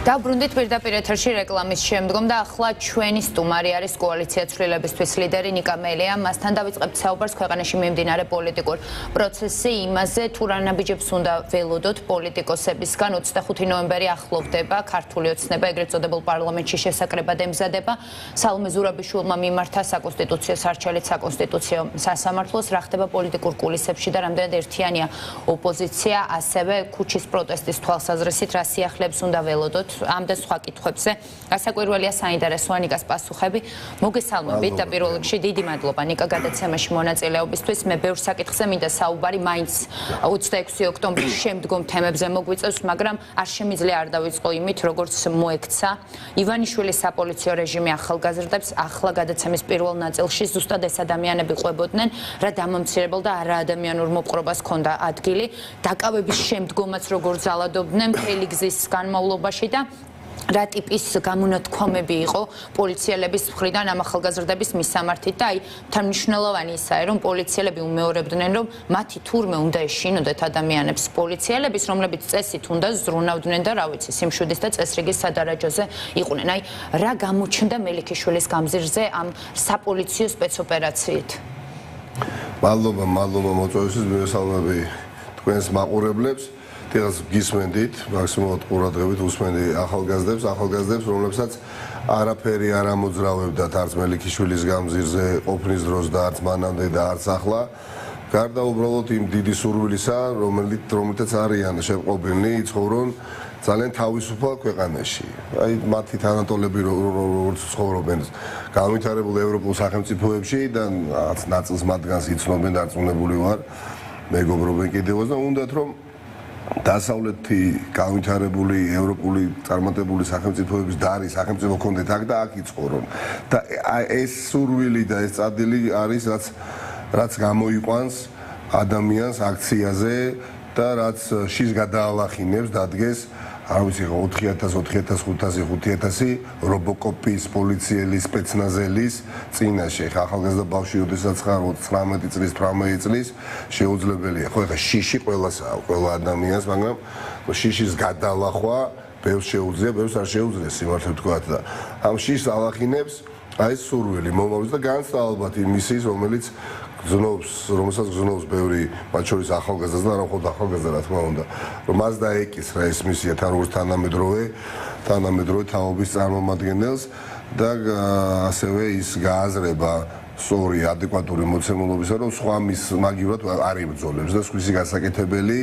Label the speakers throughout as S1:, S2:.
S1: Დაბრუნდით პირდაპირ ეთერში რეკლამის შემდგომ და ახლა ჩვენი სტუმარი არის კოალიცია ცვლილებისთვის ლიდერი ნიკა მელია. მასთან დავიწყებთ საუბარს ქვეყანაში მიმდინარე პოლიტიკურ პროცესზე, იმაზე თუ რა ნაბიჯებს უნდა ველოდოთ პოლიტიკოსებისგან. 25 ნოემბერი ახლოვდება, ქართული ოცნება ეგრეთ წოდებულ პარლამენტში შესაკრებად ემზადება. სალომე ზურაბიშვილმა მიმართა საკონსტიტუციო სარჩელით საკონსტიტუციო სასამართლოს. რა ხდება პოლიტიკურ კულისებში და რამდენად ერთიანია ოპოზიცია, ასევე ქუჩის პროტესტის თვალსაზრისით რა სიახლეებს უნდა ველოდოთ ამ და სხვა კითხვებზე. გასაკვირველია საინტერესოა ნიკას პასუხები. მოგესალმებით და პირველ რიგში დიდი მადლობა ნიკა გადაცემაში მონაწილეობისთვის. მე ბევრ საკითხზე მინდა საუბარი მაინც 26 ოქტომბრის შემდგომ თემებზე მოგვიწევს, მაგრამ არ შემიძლია არ დავიწყო იმით, როგორც მოექცა ივანიშვილის საპოლიციო რეჟიმი ახალგაზრდებს ახლა გადაცემის პირველ ნაწილში ზუსტად ეს ადამიანები ყვებოდნენ, რა დამამცირებელ და არა ადამიანურ მოპყრობას ჰქონდა ადგილი, დაკავების შემდგომაც როგორ ძალადობდნენ მთელი გზის განმავლობაში და რა ტიპის გამონათქვამები იყო პოლიციელების მხრიდან ამ ახალგაზრდების მისამართით და აი თან მნიშვნელოვანი ისაა რომ პოლიციელები უმეორებდნენ რომ მათი თურმე უნდა ეშინოდეთ ადამიანებს პოლიციელების რომლებიც წესით უნდა ზრუნავდნენ და რა ვიცი სიმშვიდის და წესრიგის სადარაჯოზე იყვნენ აი რა გამოჩნდა მელიქიშვილის გამზირზე ამ საპოლიციო სპეცოპერაციით
S2: მადლობა მოწვევისთვის მივესალმები თქვენს მაყურებლებს დღეს გისმენდით, მაქსიმალურად ყურადღებით უსმენდი ახალგაზრდებს, რომლებსაც არაფერი არ ამოძრავებდათ არც მელიქიშვილის გამზირზე ყოფნის დროს და არც მანამდე და არც ახლა. გარდა უბრალოდ იმ დიდი სურვილისა, რომელთაც არიან შეპყრობილნი, იცხოვრონ ძალიან თავისუფალ ქვეყანაში. აი მათი თანატოლები როგორც ცხოვრობენ განვითარებულ ევროპულ სახელმწიფოებში და ნაწილს მათგანს იცნობენ, დარწმუნებული ვარ, მეგობრობენ კიდევაც და უნდათ რომ დასავლეთი განვითარებული ევროპული წარმატებული სახელმწიფოების დარი სახელმწიფო კონდეთ აქ და აქ იცხოვრონ და ეს სურვილი და ეს წადილი არის რაც გამოიყვანს ადამიანს აქციაზე და რაც შის გადაალახინებს დადგეს არ ვიცი 4000 4500 5000 რობოკოპის პოლიციელის სპეცნაზელის წინაშე ხა ახალგაზრდა ბავშვი ოდესაც ხარ 19 წლის 18 წლის შეუძლებელია ხო ეხა შიში ყველა ადამიანს მაგრამ შიშის გადალახვა ბევრს შეუძლია ბევრს არ შეუძლია სიმართლე ვთქვათ და ამ შიშს ალახინებს აი სურვილი მომავლის და განსა ალბათ იმისის რომელიც რომელსაც გზნობს ბევრი მათ შორის ახალგაზრდა და არა მხოლოდ ახალგაზრდა რა თქმა უნდა რომ მას დაეკისრა ეს მისია თან როგორც თანამედროვე თაობის წარმომადგენელს და ასევე ის გააზრება სწორი ადეკვატური მოცემულობისა რომ სხვა მის მაგივრად არ იბრძოლებს და სხვისი გასაკეთებელი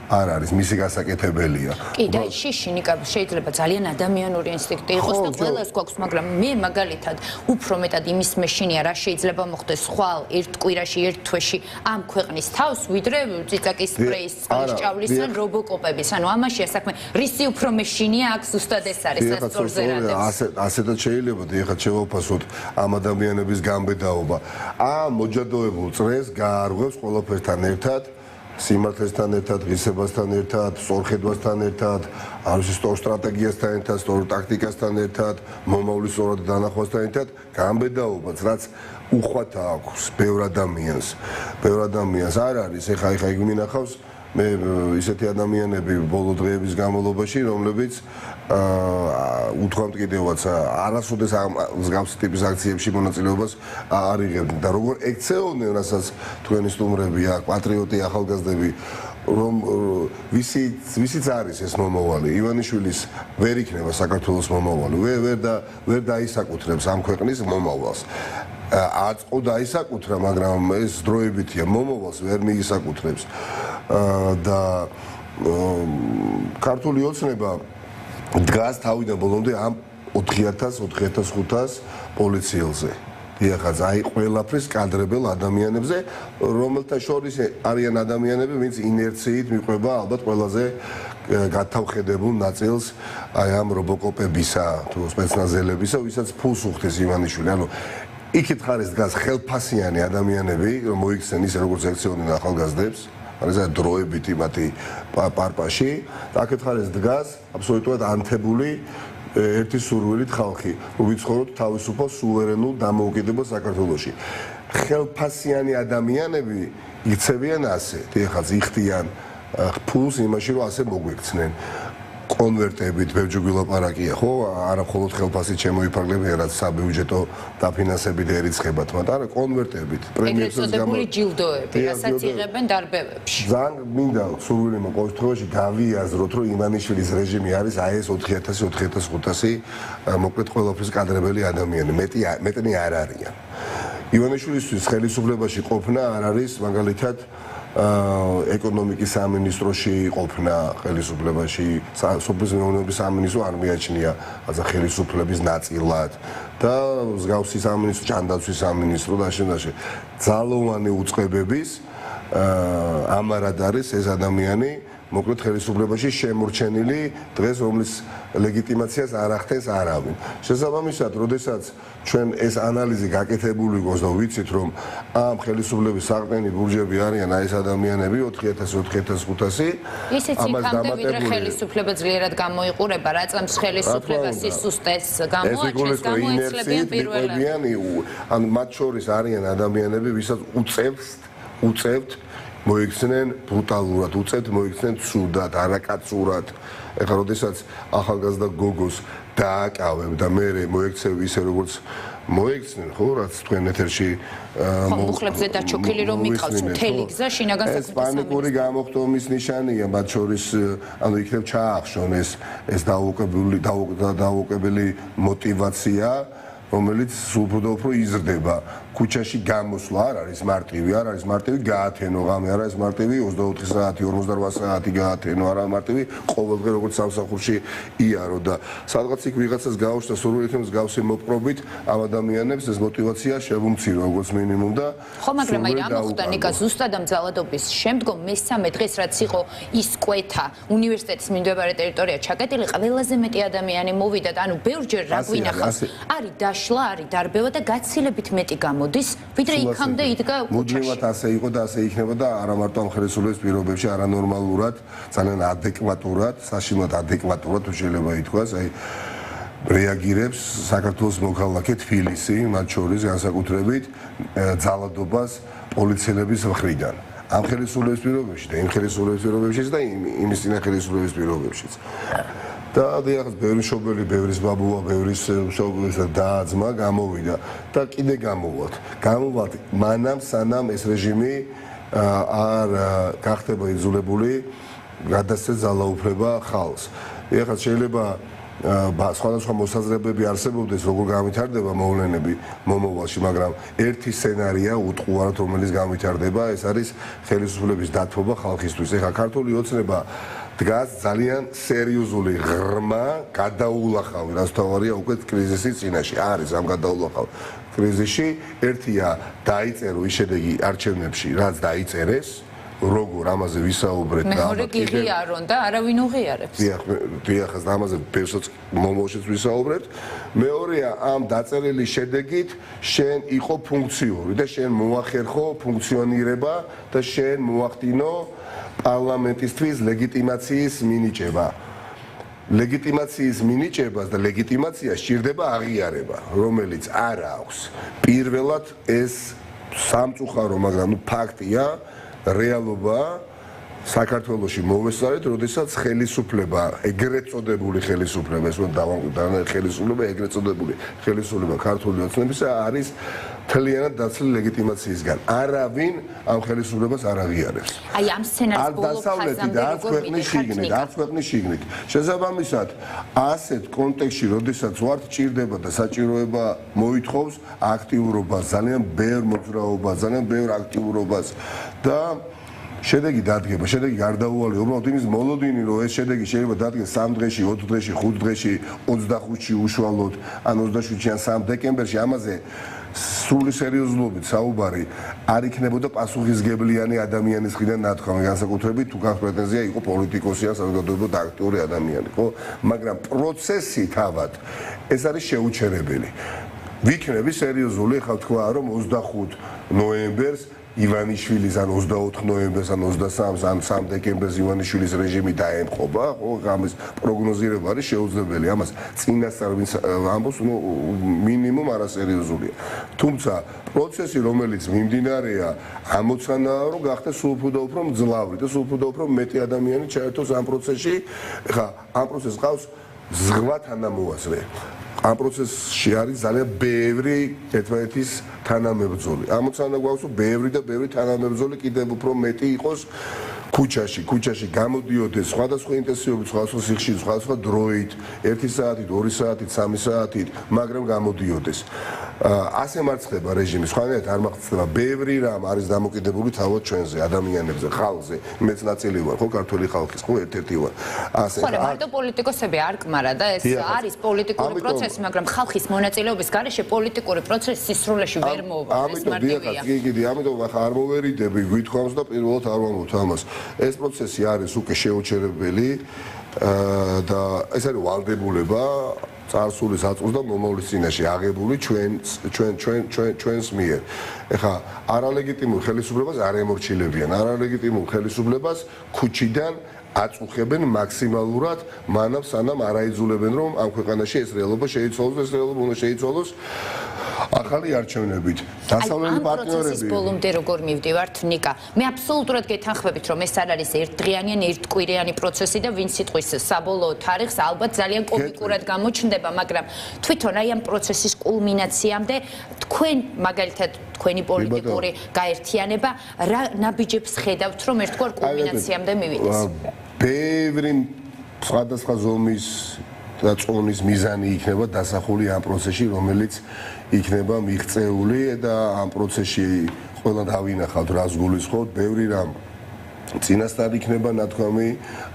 S2: არ არის მისი გასაკეთებელია.
S1: კი და შიში ნიკა შეიძლება ძალიან ადამიანური ინსტინქტი იყოს და ყველას გვაქვს, მაგრამ მე მაგალითად უფრო მეტად იმის მეშინია რა შეიძლება მოხდეს ხვალ ერთ კვირაში ერთ თვეში ამ ქვეყნის თავს ვიდრე ციცაკის სპრეის წყალსჭავლის ან რობოკოპების. ანუ ამაშია საქმე. რისი უფრო მეშინია აქ ზუსტად ეს არის ეს სწორზე რადებს.
S2: ასეთად შეიძლება ეხლა შევაფასოთ ამ ადამიანების გამბედაობა. ამ მოჯადოებულ წრეს გაარღვევს ყველაფერთან ერთად სიმართლესთან ერთად, ღირსებასთან ერთად, სწორხედვასთან ერთად, არ ვიცი სწორ სტრატეგიასთან ერთად, სწორ ტაქტიკასთან ერთად, მომავლის სწორად დანახვასთან ერთად, გამბედაობაც, რაც უხვად აქვს ბევრ ადამიანს არ არის, ეხა იქ მინახავს მე ისეთი ადამიანები ბოლო დღეების განმავლობაში, რომლებიც უთქვამთ კიდევაც არასოდეს მსგავსი ტიპის აქციებში მონაწილეობას არ იღებდნენ და როგორ ექცეოდნენ, რასაც თქვენი სტუმრები აქ პატრიოტი ახალგაზრდები რომ ვისიც არის ეს მომავალი ივანიშვილის ვერ იქნება საქართველოს მომავალი ვერ დაისაკუთრებს ამ ქვეყნის მომავალს აწყო დაისაკუთრა მაგრამ ეს დროებითია მომავალს ვერ მიისაკუთრებს და ქართული ოცნება დგას თავიდან ბოლომდე ამ 4500 პოლიციელზე. ეხაც აი ყველაფრის კადრებელ ადამიანებზე, რომელთა შორის არიან ადამიანები, ვინც ინერციით მიყვება ალბათ ყველაზე გათავხედებულ ნაწილს აი ამ რობოკოპებისა თუ სპეცნაზელებისა, ვისაც ფულს უხდის ივანიშვილი. ანუ იქით ხარეს დგას ხელფასიანი ადამიანები, რომ მოიქცნენ ისე როგორც ექცეოდნენ ახალგაზრდებს. არის დროებითი მათი პარპაში და აქეთ ხარეს დგას აბსოლუტურად ანთებული ერთი სურვილით ხალხი რომ ვიცხოვროთ თავისუფალ სუვერენულ დამოუკიდებელ საქართველოში. ხელფასიანი ადამიანები იქცევიან ასე, ეხაც იხდიან ფულს იმაში რომ ასე მოგვიქცნენ. კონვერტებით ბევრჯერ ვილაპარაკია, ხო? არა მხოლოდ ხელფასით შემოიფარგლებიან, რაც საბიუჯეტო დაფინანსებით ერიცხებათ, მაგრამ არა კონვერტებით, პრემიებსაც
S1: ეგრეთ ჯილდოები, რასაც იღებენ დარბევებში.
S2: ძალიან მინდა სურვილი მოყოლ შემთხვევაში გავიაზროთ, რომ ივანიშვილის რეჟიმი არის აი ეს 4000-4500 მოკლედ ყველაფრის კადრებელი ადამიანი, მეტნი არ არიან. ივანიშვილისთვის ხელისუფლებაში ყოფნა არ არის მაგალითად ეკონომიკის სამინისტროში ყოფნა ხელისუფლებაში, სოფლის მეურნეობის სამინისტრო არ მიაჩნია ასე ხელისუფლების ნაწილად და მსგავსი სამინისტრო, ჯანდაცვის სამინისტრო და შემდგომში ძალოვანი უწყებების ამარად არის ეს ადამიანი მოკლედ ხელისუფლებაში შემორჩენილი დღეს რომლის ლეგიტიმაციას არ ახდენს არავინ. შესაბამისად, როდესაც ჩვენ ეს ანალიზი გაკეთებული გვაქვს და ვიცით რომ ამ ხელისუფლების საყრდენი ბურჯები არიან აი ეს ადამიანები 4000-4500
S1: ისიც იქამდე ვიდრე ხელისუფლება ძლიერად გამოიყურება, რა წამს ხელისუფლება სისუსტეს გამოაჩენს, გამოეცლებიან პირველად.
S2: ან მათ შორის არიან ადამიანები, ვისაც უწევთ მოიქცნენ ბრუტალურად, უწევთ მოიქცნენ ცუდად, არაკაცურად. ეხლა როდესაც ახალგაზრდა გოგოს დააკავებ და მე მოექცევ ისე როგორც მოექცნენ, ხო, რაც თქვენ ეთერში
S1: მუხლებზე დაჩოქილი რომ მიყავს მთელი გზა შინაგან
S2: საქმეთა ეს პანიკური გამოხდომის ნიშანია, მათ შორის ანუ იქნებ ჩაახშონ ეს დაუყებელი мотивация, რომელიც უფრო და უფრო იზრდება. ქუჩაში გამოსვლა არ არის მარტივი, გაათენო ღამე არ არის მარტივი, 24 საათი, 48 საათი გაათენო, არა მარტივი, ყოველდღე როგორც სამსახურში იარო და სადღაც იქ ვიღაცას გაუშვდა სურვილით მსგავსი მოპყრობით ამ ადამიანებს ეს мотивация შევუმცირო როგორც მინიმუმ და
S1: ხო, მაგრამ აი რა მოხდა ნიკა ზუსტად ამ ძალადობის შემდგომ მესამე დღეს რაც იყო ის კვეთა უნივერსიტეტის მიმდებარე ტერიტორია ჩაკეტილი, ყველაზე მეტი ადამიანი მოვიდა და ანუ ბევრჯერ რა გვინახავს, არის დაშლა, არის დარბევა და გაცილებით მეტი მოდის, ვიდრე იქამდე იდგა ქუჩაში.
S2: მუდმივად ასე იყო და ასე იქნება და არა მარტო ამ ხელისუფლების პირობებში, არანორმალურად, ძალიან ადეკვატურად, საშინლად ადეკვატურად შეიძლება ითქვას, აი რეაგირებს საქართველოს მოქალაქე თბილისი, მათ შორის განსაკუთრებით ძალადობას პოლიციელების მხრიდან. ამ ხელისუფლების პირობებში და იმ ხელისუფლების პირობებშიც და იმის წინა ხელისუფლების პირობებშიც. და დიახ, ბევრი მშობელი, ბევრის ბაბუა, ბევრის მშობელისა და ძმა გამოვიდა და კიდე გამოვათ მანამ სანამ ეს რეჟიმი არ გახდება იძულებული გადასცეს ძალაუფლება ხალხს. ეხლა შეიძლება სხვადასხვა მოსაზრებები არსებობდეს, როგორ განვითარდება მოვლენები მომავალში, მაგრამ ერთი სცენარია უტყუარად, რომელიც განვითარდება, ეს არის ხელისუფლების დათმობა ხალხისთვის. ეხლა ქართული ოცნება დგას ძალიან სერიოზული ღრმა გადაულახავი, რაც თავარია უკვე კრიზისის წინაშე. არის ამ გადაულახავ კრიზისში, ერთია დაიწერო ის შედეგი არჩევნებში, რაც დაიწერეს, როგორ ამაზე ვისაუბრეთ
S1: და მეორე გიღიარონ და არავინ უღიარებს.
S2: დიახ, ამაზე ბევრსაც მომავალშიც ვისაუბრეთ. მეორეა ამ დაწერილი შედეგით შენ იყო ფუნქციური და შენ მოახერხო ფუნქციონირება და შენ მოახდინო პარლამენტისთვის ლეგიტიმაციის მინიჭება. ლეგიტიმაციის მინიჭებას და ლეგიტიმაცია სჭირდება აღიარება, რომელიც არ აქვს. პირველად ეს სამწუხარო, მაგრამ ფაქტია, რეალობა საქართველოში მოვესწარეთ, როდესაც ხელისუფლება, ეგრეთ წოდებული ხელისუფლება, ეს ხელისუფლება, ეგრეთ წოდებული ხელისუფლება ქართული ოცნებისა არის მთლიანად დაცლილი ლეგიტიმაციისგან. არავინ ამ ხელისუფლებას არ აღიარებს.
S1: აი ამ სცენარის ბოლო ფაზამდე
S2: არც ქვეყნის შიგნით. შესაბამისად, ასეთ კონტექსტში, როდესაც ვართ ჭირდება და საჭიროება მოითხოვს აქტიურობას, ძალიან ბევრ მოძრაობას, ძალიან ბევრ აქტიურობას და შედეგი დადგება, შედეგი გარდაუვალი, უბრალოდ იმის მოლოდინი, რომ ეს შედეგი შეიძლება დადგეს 3 დღეში, 4 დღეში, 5 დღეში, 25-ში უშუალოდ, ან 27-ში, ან 3 დეკემბერში, ამაზე სრული სერიოზულობით საუბარი არ იქნებოდა პასუხისგებლიანი ადამიანის მხრიდან ნათქვამი, განსაკუთრებით თუ გაქვს პრეტენზია იყო პოლიტიკოსი ან საზოგადოებრივ აქტიური ადამიანი, ხო? მაგრამ პროცესი თავად ეს არის შეუჩერებელი. ვიქნები სერიოზული, ხა თქვა რომ 25 ნოემბერს ივანიშვილის ან 24 ნოემბერს ან 23-ს ან 3 დეკემბერს ივანიშვილის რეჟიმი დაემხობა, ხო, ამის პროგნოზირება არის შეუძლებელი. ამას წინასწარ ვინც ამბობს, მინიმუმ არასერიოზულია. თუმცა პროცესი, რომელიც მიმდინარეა, ამოცანაა, რომ გახდეს სულ უფრო და უფრო მძლავრი და სულ უფრო და უფრო მეტი ადამიანი ჩაერთოს ამ პროცესში. ეხლა ამ პროცესს ყავს ზღვა თანამოაზრე. ამ პროცესში არის ძალიან ბევრი ერთმანეთის თანამებრძოლი. ამოცანა გვაქვს, რომ ბევრი და ბევრი თანამებრძოლი კიდევ უფრო მეტი იყოს ქუჩაში გამოდიოდეს სხვადასხვა ინტენსივობით, სხვადასხვა სიხშირით, სხვადასხვა დროით, 1 საათით, 2 საათით, 3 საათით, მაგრამ გამოდიოდეს. ასე მარცხდება რეჟიმი, სხვანაირად არ მარცხდება. ბევრი რამ არის დამოკიდებული თავად ჩვენზე, ადამიანებზე, ხალხზე. მეც ნაწილი ვარ, ხო, ქართული ხალხის, ხო, ერთ-ერთი ვარ. ასე.
S1: ხო, მარტო პოლიტიკოსები არ კმარა და ეს არის პოლიტიკური პროცესი, მაგრამ ხალხის მონაწილეობის გარეშე პოლიტიკური პროცესი სისრულეში ვერ მოვა. ეს მარტივია.
S2: ამიტომ ახლა არ მოვერიდები გვითხოვს და პირველად არ ვამბობთ ამას. ეს პროცესი არის უკვე შეუჩერებელი და ეს არის ვალდებულება წარსული საწყის და მომავლის წინაშე აღებული ჩვენს მიერ. ეხლა არალეგიტიმურ ხელისუფლებას არ ემორჩილებიან, არალეგიტიმურ ხელისუფლებას ქუჩიდან აწუხებენ მაქსიმალურად, მანამ სანამ არ აიძულებენ, რომ ამ ქვეყანაში ეს რეალობა შეიცვალოს და ეს რეალობა უნდა შეიცვალოს ახალი არჩევნებით. დასავლელი პარტნიორები
S1: ბოლომდე როგორ მივდივართ, ნიკა? მე აბსოლუტურად გეთანხმებით, რომ ეს არ არის ერთდღიანი, ერთკვირიანი პროცესი და ვინ სიტყვის საბოლოო თარიღს ალბათ ძალიან კომიკურად გამოჩნდება, მაგრამ თვითონ აი ამ პროცესის კულმინაციამდე თქვენ მაგალითად თქვენი პოლიტიკური გაერთიანება რა ნაბიჯებს ხედავთ, რომ ერთგვარ კულმინაციამდე მივიდეს?
S2: ბევრი სხვადასხვა ზომის და წონის მიზანი იქნება დასახული ამ პროცესში, რომელიც იქნება მიღწეული და ამ პროცესში ყველა დავინახავთ, რას გულისხმობთ, ბევრი რამ წინასწარ იქნება ნათქვამი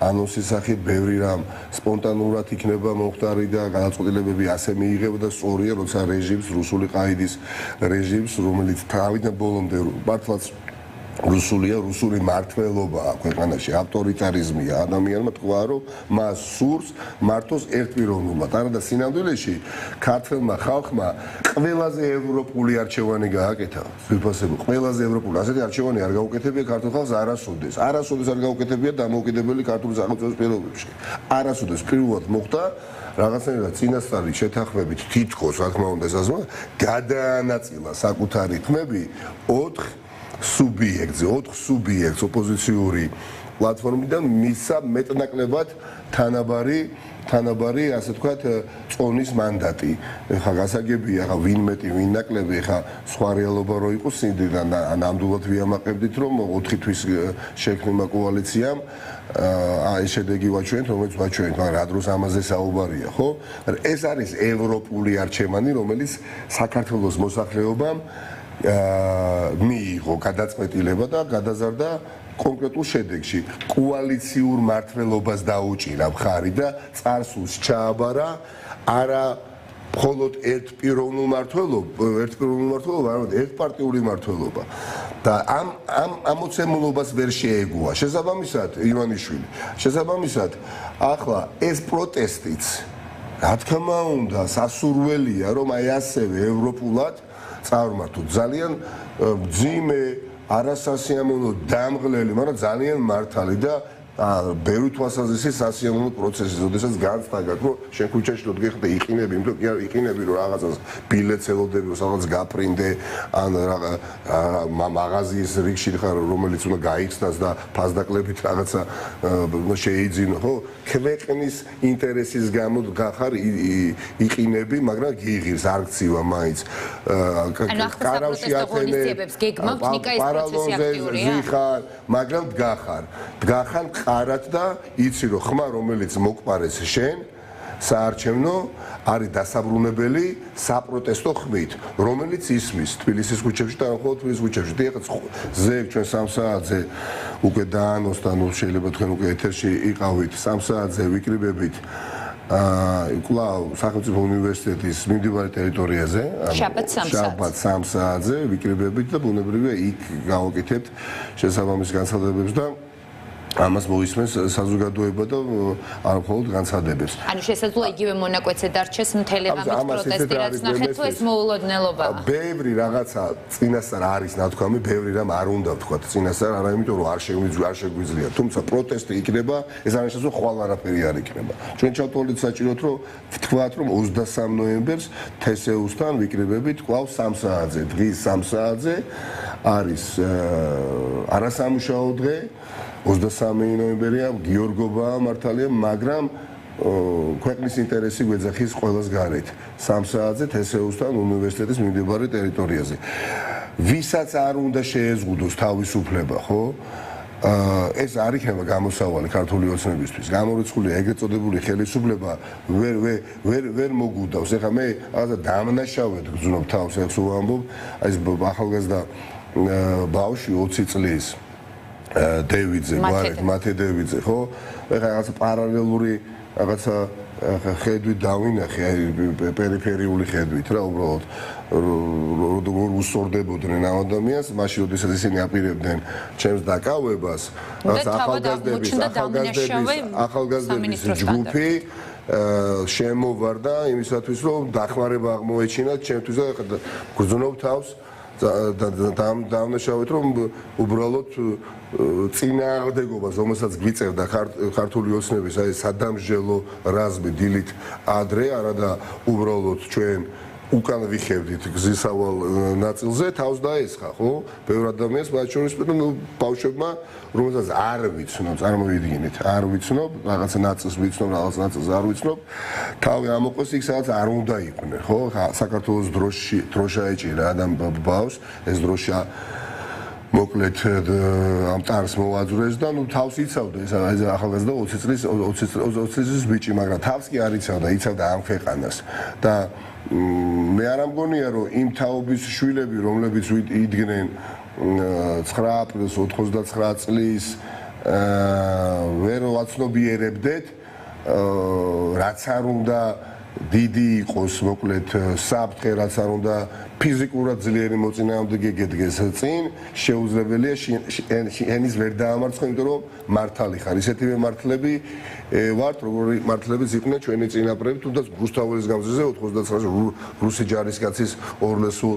S2: ანონსის სახით, ბევრი რამ სპონტანურად იქნება მომხდარი და გადაწყვეტილებები ასე მიიღება და სწორია, როცა რეჟიმს, რუსული ყაიდის რეჟიმს, რომელიც თავიდან ბოლომდე მართლაც რუსულია, რუსული მართლობაა ქვეყანაში, ავტორიტარიზმია, ადამიანმა თქვა, რომ მას სურს მართოს ერთპიროვნულად. არადა სინამდვილეში ქართველმა ხალხმა ყველაზე ევროპული არჩევანი გააკეთა. ვიფასებო, ყველაზე ევროპული. ასეთი არჩევანი არ გაუკეთებია ქართულ ხალხს არასოდეს. არასოდეს არ გაუკეთებია დამოუკიდებელი ქართული სახელმწიფოს პირობებში. არასოდეს პირველად მოხდა რაღაცნაირად წინასწარი შეთანხმებით თითქოს, რა თქმა უნდა, ესაზღვრა გადაანაწილა საკუთარი ხმები 4 სუბიექტს ოპოზიციური პლატფორმიდან მისცა მეტნაკლებად თანაბარი, ასე ვთქვათ, წონის მანდატი. ეხლა გასაგებია, ახლა ვინ მეტი, ვინ ნაკლები, ახლა სხვა რეალობა რო იყოს სინდიდან ნამდვილად ვიამაყებდით, რომ 4 თვის შექმნილმა კოალიციამ ეს შედეგი ვაჩვენეთ, რომელიც ვაჩვენეთ, მაგრამ რა დროს ამაზე საუბარია, ხო? ეს არის ევროპული არჩევანი, რომელიც საქართველოს მოსახლეობამ მიიღო გადაწყვეტილება და გადაზარდა კონკრეტულ შედეგში. კოალიციურ მართლობას დაუჭირა მხარი და წარსულს ჩააბარა არა მხოლოდ ერთპიროვნულ მართლობა, არამედ ერთპარტიული მართლობა. და ამ ამოცემულობას ვერ შეეგუა. შესაბამისად, ივანიშვილი, ახლა ეს პროტესტიც, რა თქმა უნდა, სასურველია, რომ აი ასევე ევროპულად წარუმართოთ. ძალიან მძიმე, არასასიამოვნო, დამღლელი, მაგრამ ძალიან მართალი და ბევრი თვალსაზრისით სასიამოვნო პროცესი, როდესაც განცდაგათ, რომ შენ ქუჩაში რომ გიხდე იყინები, იმიტომ კი არ იყინები, რომ რაღაცას ბილეთს ელოდები, რომ რაღაც გაფრინდე, ან მაღაზიის რიგში ხარ, რომელიც უნდა გაიხსნას და ფასდაკლებით რაღაცა შეიძინო, ხო? ქვეყნის ინტერესის გამო გახარ იყინები, მაგრამ გიღირს, არ გცივა მაინც.
S1: კარავში ათენებს გეგმავთ, ნიკა ეს პროცესი აქტიურია.
S2: მაგრამ დგახარ ყარად და იცი რომ ხმა რომელიც მოკპარეს შენ საარჩევნო არის დასაბრუნებელი საპროტესტო ხმით, რომელიც ისმის თბილისის ქუჩებში და მხოლოდ თბილისის ქუჩებში. ეხლა ზეგ ჩვენ 3 საათზე უკვე დაანონს და ნუ შეიძლება თქვენ უკვე ეთერში იყავით 3 საათზე ვიკრიბებით კვლავ სახელმწიფო უნივერსიტეტის მიმდებარე ტერიტორიაზე, შაბათ 3 საათზე ვიკრიბებით და ბუნებრივია იქ გავაკეთებთ შესაბამის განცხადებებს და ამას მოისმენს საზოგადოება და არ მხოლოდ განცხადებებს.
S1: ანუ შესაძლოა იგივე მონაკვეთზე დარჩეს მთელი ღამით პროტესტი, რაც ნახეთ, თუ ეს მოულოდნელობაა.
S2: ბევრი რაღაცა წინასწარ არის ნათქვამი, ბევრი რამ არ უნდა ვთქვა წინასწარ, არა იმიტომ რომ არ შეგვიძლია. თუმცა პროტესტი იქნება, ეს არ ნიშნავს რომ ხვალ არაფერი არ იქნება. ჩვენ ჩავთვალეთ საჭიროდ რომ ვთქვათ რომ 23 ნოემბერს თესეუსთან ვიკრიბებით კვლავ 3 საათზე, დღის 3 საათზე არის არასამუშაო დღე 23 ნოემბერია გიორგობაა მართალია, მაგრამ ქვეყნის ინტერესი გვეძახის ყველას გარეთ 3 საათზე თესეუსთან უნივერსიტეტის მიმდებარე ტერიტორიაზე. ვისაც არ უნდა შეეზღუდოს თავისუფლება, ხო? ეს არ იქნება გამოსავალი ქართული ოცნებისთვის. გამორიცხულია ეგრეთ წოდებული ხელისუფლება ვერ მოგუდავს. ეხლა მე რაღაცა დამნაშავედ გძნობ თავს, ეს ვამბობ, ეს ახალგაზრდა ბავშვი 20 წლის დევიძე, მათე დევიძე, ხო? ეხლა რაღაცა პარალელური რაღაცა ხედვით დავინახე, აი პერიფერიული ხედვით რა, უბრალოდ როგორ უსწორდებოდნენ ამ ადამიანს, მაშინ როდესაც ისინი აპირებდნენ ჩემს დაკავებას, რაღაც ახალგაზრდების ჯგუფი შემოვარდა იმისათვის, რომ დახმარება აღმოეჩინათ ჩემთვის და გრძნობ თავს დამნაშავეთ რომ უბრალოდ წინააღმდეგობას რომელსაც გვიწევდა ქართული ოცნების აი სადამსჯელო რაზმი დილით ადრე არადა უბრალოდ ჩვენ უკან ვიხევდით გზისავალ ნაწილზე თავს დაესხა ხო ბევრ ადამიანს მათ შორის ბავშვებმა რომელსაც არ ვიცნობ წარმოვიდგინეთ არ ვიცნობ რაღაცა ნაწილს ვიცნობ რაღაც ნაწილს არ ვიცნობ თავი ამოყოს იქ სადაც არ უნდა იყვნენ ხო საქართველოს დროშა ეჭირა ადამ ბავშვს ეს დროშა მოკლედ ამ ტარს მოაძვრეს და ნუ თავს იცავდა ეს ახალგაზრდა 20 წლის ბიჭი მაგრამ თავს კი არ იცავდა იცავდა ამ ქვეყანას და მე არ ამგონია რომ იმ თაობის შვილები რომლებიც იდგნენ 9 აპრილს 99 წლის ვერ ვაცნობიერებდეთ რაც არ უნდა დიდი იყოს მოკლედ საფრთხე რაც არ უნდა ფიზიკურად ძლიერი მოწინააღმდეგე გედგეს წინ შეუძლებელია ენის ვერ დაამარცხო იმიტომ რომ მართალი ხარ ისეთივე მართლები ვართ როგორი მართლებიც იყვნენ ჩვენი წინაპრები თუნდაც რუსთაველის გამზირზე 99-ში რუსი ჯარისკაცის ორლესულ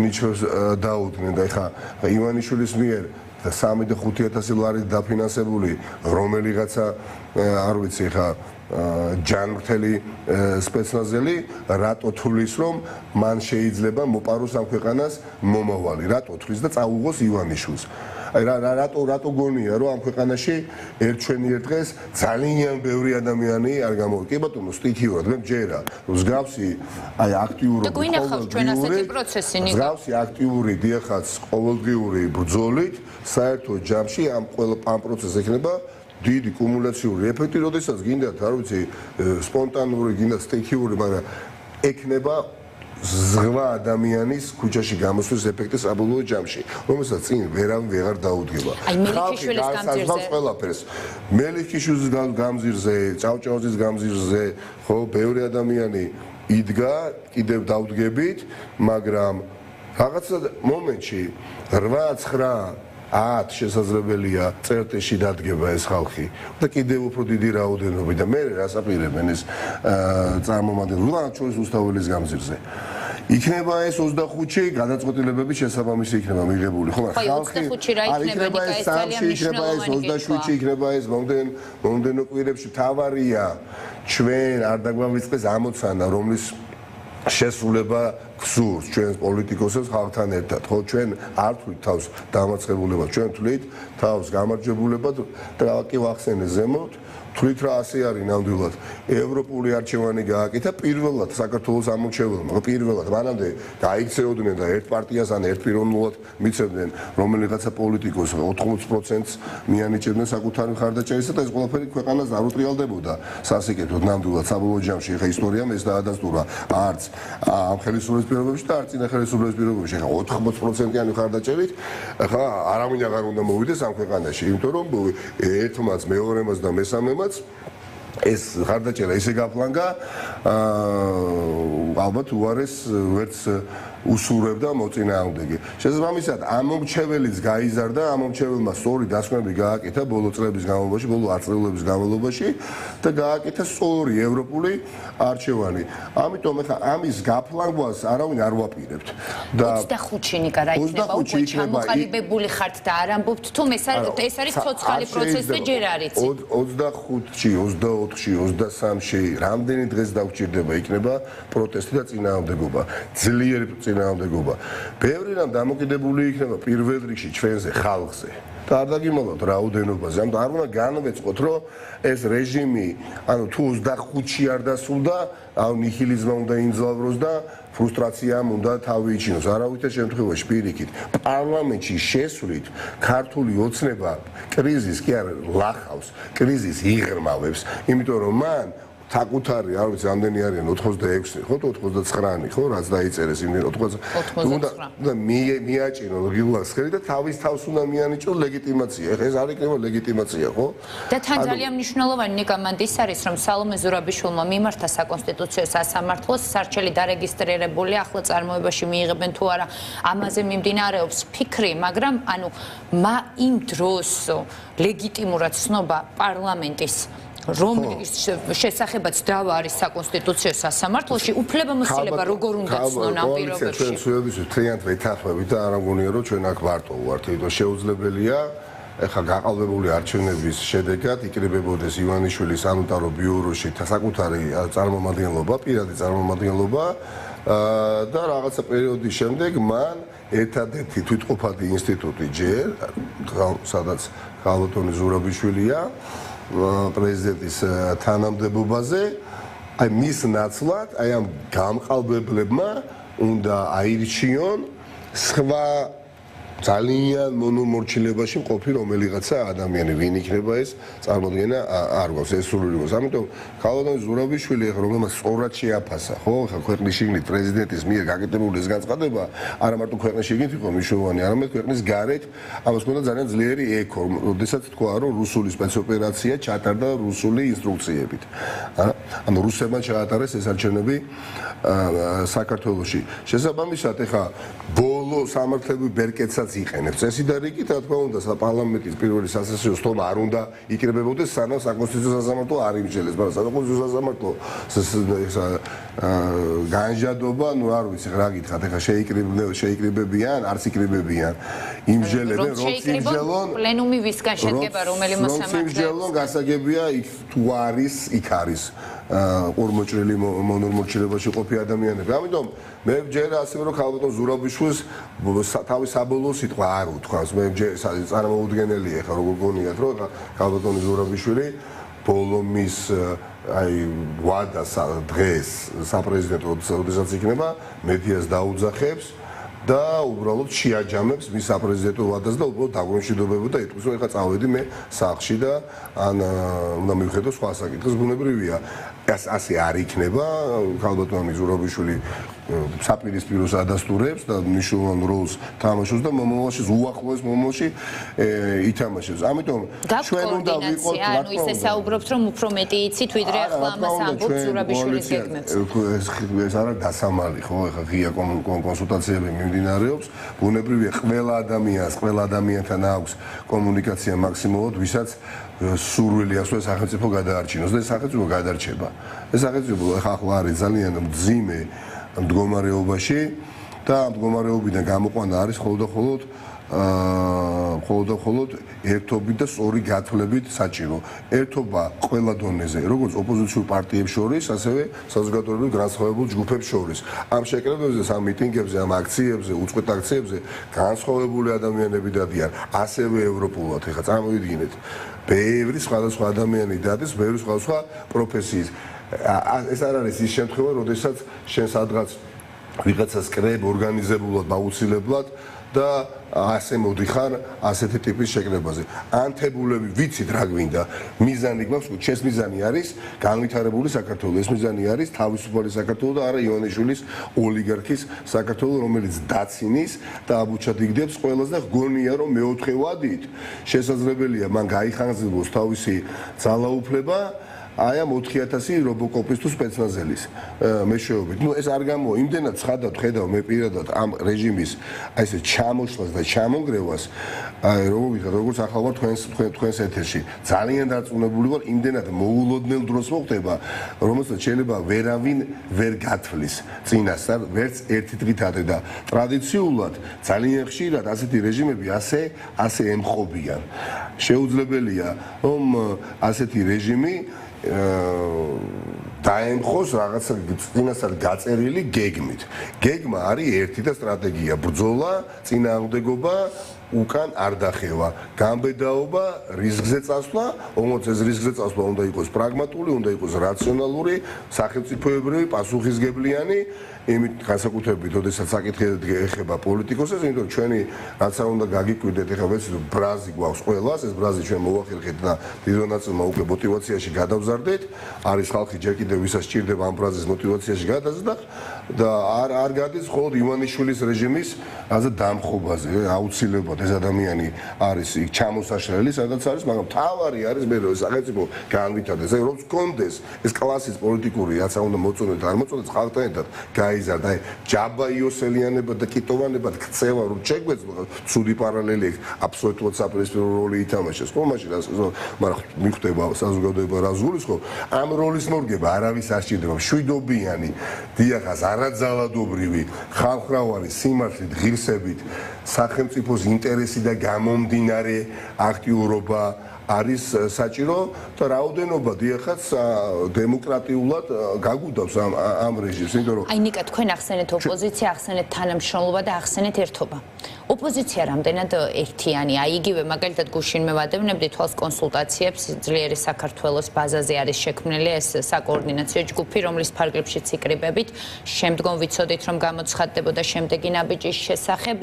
S2: ნიჩვებს დაუდგნენ და ეხა ივანიშვილის მიერ 3 და 5000 ლარი დაფინანსებული რომელიღაცა არ ვიცი ეხა ჯანმრთელი სპეცნაზელი რატო თulis რომ მან შეიძლება მოპაროს ამ ქვეყანას მომავალი რატო თulis და წაუღოს ივანიშვილს აი რატო გონია რომ ამ ქვეყანაში ერთჩვენიერ დღეს ძალიან ბევრი ადამიანი არ გამოვიდა კი ბატონო სტიქიურად მე მჯერა მსგავსი აი აქტიური
S1: და გვინახავს ჩვენ ასეთი პროცესი ნიკო
S2: მსგავსი აქტიური დიახაც ყოველდღიური ბრძოლით საერთო ჯამში ამ პროცესს ექნება დიდი კუმულაციური ეფექტი, როდესაც გინდათ, არ ვიცი, სპონტანური, გინდათ სტიქიური, მაგრამ ექნება ზღვა ადამიანის ქუჩაში გამოსვლის ეფექტი საბოლოო ჯამში, რომელსაც წინ ვერავინ ვეღარ დაუდგება.
S1: აი მელიქიშვილის გამზირზე
S2: ყველაფერს. მელიქიშვილის გამზირზე, ჭავჭავაძის გამზირზე, ხო, ბევრი ადამიანი იდგა, კიდევ დაუდგებით, მაგრამ რაღაცა მომენტში 8-9 10 შესაძლებელია წერტეში დადგება ეს ხალხი და კიდევ უფრო დიდი რაოდენობით და მე რას აპირებენ ეს წარმომადგენლები რა ჩვენს უსტაველის გამზირზე იქნება ეს 25-ში გადაწყვეტილებები შესაბამისი იქნება მიღებული ხო
S1: ხალხი 25-ში რა იქნება ეს ძალიან მნიშვნელოვანი
S2: 27-ში იქნება ეს მომდენო კვირებში თავარია ჩვენ არ დაგვავიწყდეს ამოცანა რომლის შესრულება გსურს ჩვენ პოლიტიკოსებს ხალხთან ერთად ხო ჩვენ არ თვლით თავს დამარცხებულებას ჩვენ თვლით თავს გამარჯვებულებას და კი ვახსენე ზემოთ თვლით რა ასე არის ნამდვილად ევროპული არჩევანი გააკეთა პირველად საქართველოს ამორჩეველმა პირველად მანამდე გაიქცეოდნენ და ერთ პარტიას ან ერთ პიროვნულად მიცემდნენ რომელიღაცა პოლიტიკოს 80%-ს მიანიჭებდნენ საკუთარი მხარდაჭერისა და ეს ყველაფერი ქვეყანას არ უტრიალდებოდა სასიკეთოდ ნამდვილად საბოლოო ჯამში ხა ისტორიამ ეს დაადასტურა არც ამ ხელისუფლების პირობებში და არც წინა ხელისუფლების პირობებში ხა 80%-იანი მხარდაჭერით ხა არავინ აღარ უნდა მოვიდეს ამ ქვეყანაში იმიტომ რომ ერთმაც მეორემაც და მესამემაც ეს ხარდაჭერა ისე გაფლანგა ალბათ უარეს ვერც უსურვებდა მოწინააღმდეგე. შესაბამისად, ამ მომრჩეველიც გაიზარდა, ამ მომრჩეველმა სწორი დასკვნები გააკეთა ბოლო წლების განმავლობაში, ბოლო ათწლეულების განმავლობაში და გააკეთა სწორი ევროპული არჩევანი. ამიტომ ეხლა ამის გაფლანგვას არავინ არ ვაპირებთ.
S1: და 25-ში ნიკა რა იქნება უკვე ჩამოყალიბებული ხართ და არ ამბობთ თუ ეს არის ცოცხალი პროცესი და ჯერ არ იცი.
S2: 25-ში, 24-ში, 23-ში რამდენი დღეს დაგვჭირდება იქნება პროტესტი და წინააღმდეგობა, ძლიერი წინააღმდეგობა. ბევრი რამ დამოკიდებული იქნება პირველ რიგში ჩვენზე, ხალხზე. და არ დაგიმალოთ რაოდენობაზე. ამიტომ არ უნდა განვეწყოთ, რომ ეს რეჟიმი, ანუ თუ 25-ში არ დასულდა, ანუ ნიჰილიზმმა უნდა იმძლავროს და ფრუსტრაციამ უნდა თავი იჩინოს. არავითარ შემთხვევაში პირიქით, პარლამენტში შესვლით ქართული ოცნება კრიზისს კი არ ლახავს, კრიზისს იღრმავებს, იმიტომ რომ მან საკუთარი, არ ვიცი, რამდენი არიან 86, ხო, 99, ხო, რაც დაიწერეს იმ 80. უნდა მიაჭინონ რეგულარს ხელი და თავის თავს უნდა მიანიჭოს ლეგიტიმაცია. ეხლა ეს არ იქნება ლეგიტიმაცია, ხო?
S1: და თან ძალიან მნიშვნელოვანი ნიკა მანდ ის არის, რომ სალომე ზურაბიშვილმა მიმართა საკონსტიტუციო სასამართლოს, სარჩელი დარეგისტრირებული ახლა წარმოებაში მიიღებენ თუ არა, ამაზე მიმდინარეობს ფიქრი, მაგრამ ანუ იმ დროს ლეგიტიმურად ცნობა პარლამენტის რომლის შესახებაც დავა არის საკონსტიტუციო სასამართლოში, უფლებამოსილება როგორ უნდა ცნონ ამ პირობებში?
S2: ჩვენ სულებისთვის თრიანთ ვეთანხმებით და არ ამგონია რომ ჩვენ აქ მარტო ვართ, იმიტომ შეუძლებელია ეხლა გაყალბებული არჩევნების შედეგად იკრიბებოდეს ივანიშვილის სანიტარო ბიუროში საკუთარი წარმომადგენლობა, პირადი წარმომადგენლობა და რაღაცა პერიოდის შემდეგ მან ერთადერთი თვითყოფადი ინსტიტუტი ჯერ, სადაც ქალბატონი ზურაბიშვილია პრეზიდენტის თანამდებობაზე, აი მის ნაცვლად, აი ამ გამყალბებლებმა უნდა აირჩიონ სხვა ძალიან მონომორჩილებაში მყოფი რომელიღაცა ადამიანი, ვინ იქნება ეს წარმოდგენა არ გვაქვს, ეს სრული გვაქვს. ამიტომ ქალბატონი ზურაბიშვილი ახლა რომელმაც სწორად შეაფასა, ხო, ახლა ქვეყნის შიგნით პრეზიდენტის მიერ გაკეთებული ეს განცხადება არა მარტო ქვეყნის შიგნით იყო მნიშვნელოვანი, არამედ ქვეყნის გარეთ ამას ჰქონდა ძალიან ძლიერი ექო, როდესაც თქვა, რომ რუსული სპეცოპერაცია ჩატარდა რუსული ინსტრუქციებით. ანუ რუსებმა ჩაატარეს ეს არჩევნები საქართველოში. შესაბამისად, ახლა ბოლო სამართლებრივ ბერკეტსაც იყენებს. წესი და რიგი, რა თქმა უნდა, პარლამენტის პირველი სასესიო სტომა არ უნდა იკრიბებოდეს, სანამ საკონსტიტუციო სასამართლო არ იმსჯელებს, მაგრამ საკონსტიტუციო სასამართლო განჯადობა, ну არ ვიცი, რა გითხრათ, ეხლა შეიკრიბებიან, არც იკრიბებიან. იმსჯელებენ, რომ იმსჯელონ,
S1: პლენუმი ვისგან შედგება, რომელი მოსამართლეებს?
S2: იმსჯელონ, გასაგებია, იქ თუ არის, იქ არის. ორმოჭრილი მონორმორჩილებაში ყოფი ადამიანები. ამიტომ მე ვჯერა ასევე რომ ქალბატონ ზურაბიშვილს თავის საბოლოო სიტყვა არ უთქვამს. მე წარმოუდგენელია ახლა როგორ გონიათ რომ ქალბატონი ზურაბიშვილი ბოლომის აი ვადა დღეს საპრეზიდენტო როდესაც იქნება მედიას დაუძახებს და უბრალოდ შეაჯამებს მის საპრეზიდენტო ვადას და უბრალოდ დაგვემშვიდობებოდა ეთქვის რომ ეხლა წავედი მე სახლში და ან უნდა მივხედო სხვა საკითხს ბუნებრივია ასე არ იქნება ქალბატონი ზურაბიშვილი საპირისპიროს ადასტურებს და მნიშვნელოვან როლს თამაშობს და მომავალში უახლოეს მომავალში ითამაშებს. ამიტომ ჩვენ უნდა ვიყოთ
S1: ანუ ისე საუბრობთ რომ უფრო მეტი იცით ვიდრე ახლა ამას ამბობთ ზურაბიშვილის გეგმებს.
S2: ეს არა დასამალი ხო ეხლა ღია კონსულტაციები მიმდინარეობს. ბუნებრივია ყველა ადამიანთან აქვს კომუნიკაცია მაქსიმალურად ვისაც სურვილი აქვს რომ სახელმწიფო გადაარჩინოს და ეს სახელმწიფო გადარჩება. ეს სახელმწიფო ახლა არის ძალიან მძიმე მდგომარეობაში და ამ მდგომარეობიდან გამოყვანა არის მხოლოდ ერთობით და სწორი გათვლებით საჭირო. ერთობა ყველა დონეზე, როგორც ოპოზიციურ პარტიებს შორის, ასევე საზოგადოებრივ განსხვავებულ ჯგუფებს შორის. ამ შეკრებებზე, ამ მიტინგებზე, ამ აქციებზე, უწყვეტ აქციებზე განსხვავებული ადამიანები დადიან, ასევე ევროპულად. ეხლა წარმოვიდგინეთ, ბევრი სხვადასხვა ადამიანი დადის, ბევრი სხვადასხვა პროფესიის. ეს არ არის ის შემთხვევა, როდესაც შენ სადღაც ვიღაცას კრებ ორგანიზებულად, აუცილებლად და ასე მოდიხარ ასეთი ტიპის შეკრებაზე. ანთებულები ვიცით რა გვინდა. მიზანი გვაქვს, ჩვენს მიზანი არის განვითარებული საქართველო. ეს მიზანი არის თავისუფალი საქართველო და არა ივანიშვილის ოლიგარქის საქართველო, რომელიც დაცინის და აბუჩადიგდებს ყველას და გონია რომ მეოთხე ვადით შესაძლებელია მან გაიხანძროს თავისი ძალაუფლება აი ამ 4000 რობოკოპის თუ სპეცნაზელის მეშვეობით. ნუ ეს არ გამოვა, იმდენად ცხადად ხედავ მე პირადად ამ რეჟიმის აი ესე ჩამოშლას და ჩამონგრევას, აი როგორც ახალ ვარ თქვენს ეთერში. ძალიან დარწმუნებული ვარ, იმდენად მოულოდნელ დროს მოხდება, რომელსაც შეიძლება ვერავინ ვერ გათვლის წინასწარ, ვერც ერთი დღით ადრე და ტრადიციულად ძალიან ხშირად ასეთი რეჟიმები ასე ემხობიან. შეუძლებელია, რომ ასეთი რეჟიმი დაემხოს რაღაცა წინასწარ გაწერილი გეგმით. გეგმა არის ერთი და სტრატეგია, ბრძოლა, წინააღმდეგობა, უკან არ დახევა, გამბედაობა, რისკზე წასვლა, όμως ეს რისკზე წასვლა უნდა იყოს პრაგმატული, უნდა იყოს რაციონალური, სახელმწიფოებრივი, პასუხისგებლიანი, იმით განსაკუთრებით, როდესაც საკითხი ეხება პოლიტიკოსებს, იმიტომ რომ ჩვენი რაცა უნდა გაგიკვირდეთ, ეხლა ვიცით, ბრაზი გვაქვს ყველას, ეს ბრაზი ჩვენ მოვახერხეთ და დიდ ნაწილმა უკვე мотиваციაში გადავზარდეთ, არის ხალხი ჯერ კიდევ ვისაც სჭირდება ამ ბრაზის мотиваციაში გადაზრდა და არ გადის მხოლოდ ივანიშვილის რეჟიმის ასე დამხობაზე, აუცილებლად ეს ადამიანი არის იქ ჩამოსაშლელი, სადაც არის, მაგრამ თავარი არის მე რომ სახელმწიფო განვითარდეს, აი რომ გქონდეს ეს კლასის პოლიტიკური რაცა უნდა მოწონდეს და არ მოწონდეს ხალხთან ერთად გაიზარდა, აი ჯაბა იოსელიანება და კიტოვანება ქცევა რომ შეგვეძლო, ცუდი პარალელი აქვს, აბსოლუტურად საპირისპირო როლი ითამაშეს, ხო მაშინ მაგრამ მიხვდება საზოგადოება რა ზღურის ხო, ამ როლის მორგება არავის არ სჭირდება, მშვიდობიანი, დიახას არაძალადობრივი, ხალხმრავალი სიმართლით, ღირსებით, სახელმწიფოს ინტერესი და გამომდინარე აქტიურობა არის საჭირო და რაოდენობა დიახაც დემოკრატიულად გაგუდავს ამ რეჟიმს, იმიტომ რომ
S1: აი ნიკა თქვენ ახსენეთ ოპოზიცია, ახსენეთ თანამშრომლობა და ახსენეთ ერთობა. ოპოზიცია რამდენად ერთიანი, აი იგივე მაგალითად გუშინ მე ვადევნებდი თვალს კონსულტაციებს ძლიერი საქართველოს ბაზაზე არის შექმნილი ეს საკოორდინაციო ჯგუფი, რომლის ფარგლებშიც იკრიბებით, შემდგომ ვიცოდით რომ გამოცხადდებოდა შემდეგი ნაბიჯის შესახებ,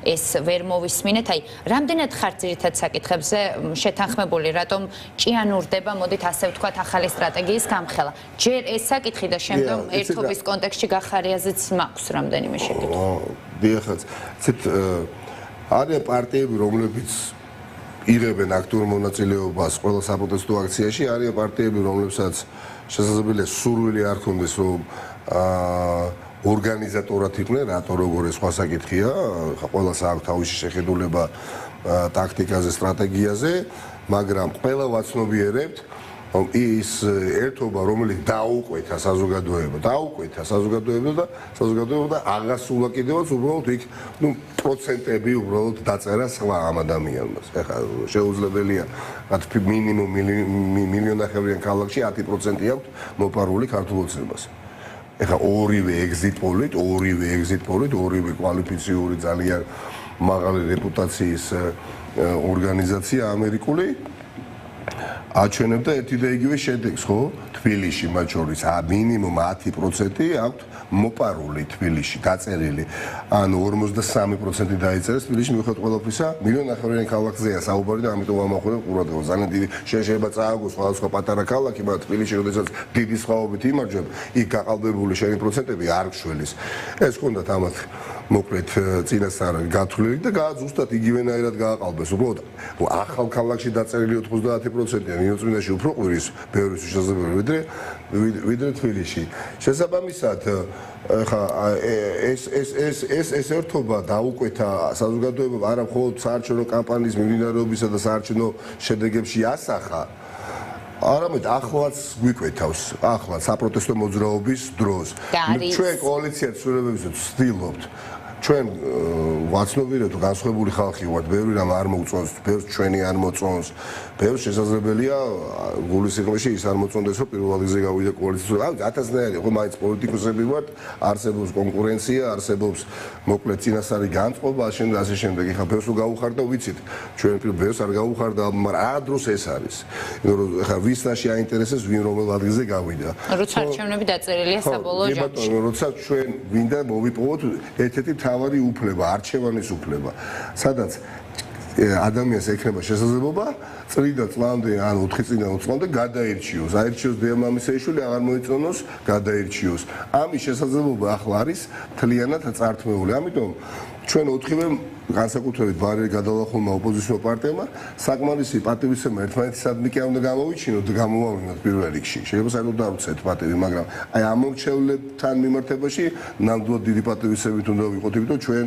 S1: ეს ვერ მოვისმინეთ, აი რამდენად ხართ ძირითად საკითხებზე შეთანხმებული, რატომ ჭიანურდება, მოდით ასე ვთქვათ, ახალი სტრატეგიის გამხელა. ჯერ ეს საკითხი და შემდგომ ერთობის კონტექსტში გახარიაზეც მაქვს რამდენიმე შეკითხვა.
S2: დიახაც, არიან პარტიები, რომლებიც იღებენ აქტიურ მონაწილეობას ყველა საპროტესტო აქციაში, არიან პარტიები, რომლებსაც შესაძლებელია სურვილი არ ქონდეს, რომ ორგანიზატორად იყვნენ, რატო როგორ ეს სხვა საკითხია, ყველას აქვს თავისი შეხედულება ტაქტიკაზე, სტრატეგიაზე, მაგრამ ყველა ვაცნობიერებთ, რომ ის ერთობა, რომელიც დაუკვეთა საზოგადოება და საზოგადოება აღასულა კიდევაც უბრალოდ იქ, ნუ პროცენტები უბრალოდ დაწერა სხვა ამ ადამიანს. ეხლა შეუძლებელია, მათ მინიმუმ მილიონახევრიან ქალაქში 10% აქვს მოპარული ქართულოცნებას. ეხლა ორივე exit pollit, ორივე კვალიფიციური ძალიან მაღალი რეპუტაციის ორგანიზაცია ამერიკული აჩვენებდა ერთი და იგივე შედეგს, ხო? თბილისში მათ შორის მინიმუმ 10% აქვს მოპარული თბილისში დაწერილი. ანუ 53% დაიწერეს თბილისში მიუხედავად ყველაფრისა, მილიონახევრიან ქალაქზეა საუბარი და ამიტომ ამახვილებ ყურადღებას. ძალიან დიდი შეიძლება წააგოს სხვადასხვა პატარა ქალაქი, მაგრამ თბილისში როდესაც დიდი სხვაობით იმარჯვებ, იქ გაყალბებული შენი პროცენტები არ გშველის. ეს ჰქონდათ ამათ მოკლედ წინასწარ გათვლილი და ზუსტად იგივენაირად გააყალბეს. უბრალოდ ახალ ქალაქში დაწერილი 90%-ია, ნინოწმინდაში უფრო ყვირის, ბევრი შესაძლებელი ვიდრე თბილისში. შესაბამისად, ხა ეს ერთობა დაუკვეთა საზოგადოებამ არა მხოლოდ საარჩევნო კამპანიის მიმდინარეობისა და საარჩევნო შედეგებში ასახა, არამედ ახლაც გვიკვეთავს, ახლაც საპროტესტო მოძრაობის დროს. ჩვენ კოალიციად ცვლილებებს ვცდილობთ. ჩვენ ვაცნობიერებთ განსხვავებული ხალხი ვართ, ბევრი რამ არ მოუწონს, ბევრს ჩვენი არ მოწონს, ბევრს შესაძლებელია გულის სიღრმეში ის არ მოწონდეს, რომ პირველ რიგზე გავიდა კოალიციაში. აი, ათასნაირი, ხო, მაინც პოლიტიკოსები ვართ, არსებობს კონკურენცია, არსებობს მოკლედ წინასწარი განწყობა, ასე შემდეგ. ეხლა ბევრს გაუხარდა, ვიცით, ჩვენ ბევრს არ გაუხარდა, მაგრამ რა დროს ეს არის? იმიტომ რომ ეხლა ვისნაში აინტერესებს, ვინ რომელ ადგილზე გავიდა.
S1: როცა არჩევნები დაწერილია საბოლოო ჯამში.
S2: როცა ჩვენ ვინდა მოვიპოვოთ ერთ-ერთი თავარი უფლება, არჩევანის უფლება, სადაც ადამიანს ექნება შესაძლებლობა წლიდან წლამდე, ან 4 წლიდან 20 წლამდე გადაირჩიოს, აირჩიოს დედამამისეიშვილი, აღარ მოიწონოს, გადაირჩიოს. ამის შესაძლებლობა ახლა არის მთლიანად წართმეული. ამიტომ ჩვენ 4-ვე განსაკუთრებით ბარიერი გადალახულმა ოპოზიციურ პარტიებმა საკმარისი პატივისცემა ერთმანეთისადმი კი არ უნდა გამოვიჩინოთ და გამოვავლინოთ პირველ რიგში. შეიძლება საერთოდ დაუცეთ პატივი, მაგრამ აი ამორჩევლებთან მიმართებაში ნამდვილად დიდი პატივისცემით უნდა ვიყოთ, იმიტომ ჩვენ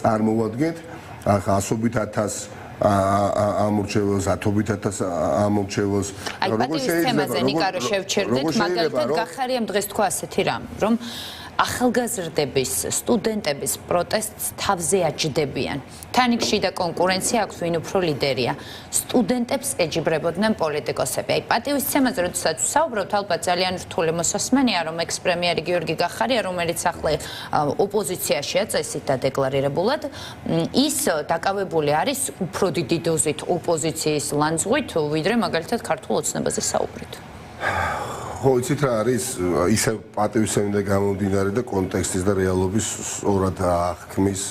S2: წარმოვადგენთ ახლა 100,000 ამორჩეველს, 10,000 ამორჩეველს.
S1: აი პატივისცემაზე ნიკარო შევჩერდეთ, მაგალითად გახარიამ დღეს თქვა ასეთი რამ, რომ ახალგაზრდების, სტუდენტების პროტესტს თავზე აჯდებიან. თან იქ შიდა კონკურენცია აქვს, ვინ უფრო ლიდერია. სტუდენტებს ეჯიბრებოდნენ პოლიტიკოსები. აი პატივისცემაზე როდესაც ვსაუბრობთ, ალბათ ძალიან რთული მოსასმენია, რომ ექს-პრემიერი გიორგი გახარია, რომელიც ახლა ოპოზიციაშია წესით დადეკლარირებულად, ის დაკავებული არის უფრო დიდი დოზით ოპოზიციის ლანძღვით, ვიდრე მაგალითად ქართულ ოცნებაზე საუბრით.
S2: ხო, იცით რა არის, ისევ პატივისცემიდან გამომდინარე და კონტექსტის და რეალობის სწორად აღქმის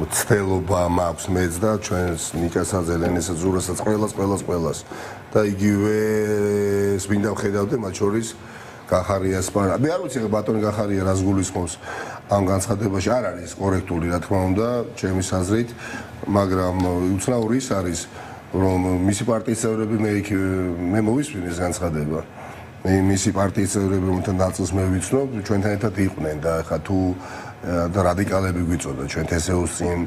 S2: ცდელობა მაქვს მეც და ჩვენს ნიკასაც, ელენესაც, ზურასაც, ყველას და იგივე მინდა ვხედავდე მათ შორის გახარიას პარა. მე არ ვიცი ბატონი გახარია რას გულისხმობს ამ განცხადებაში, არ არის კორექტული რა თქმა უნდა, ჩემი აზრით, მაგრამ უცნაური ის არის რომ მისი პარტიის წევრები მე მოვისმინე ეს განცხადება. მისი პარტიის წევრები რომელთა ნაწილს მე ვიცნობ, ჩვენთან ერთად იყვნენ და ხა თუ და რადიკალები გვიწოდა ჩვენ თესეუს წინ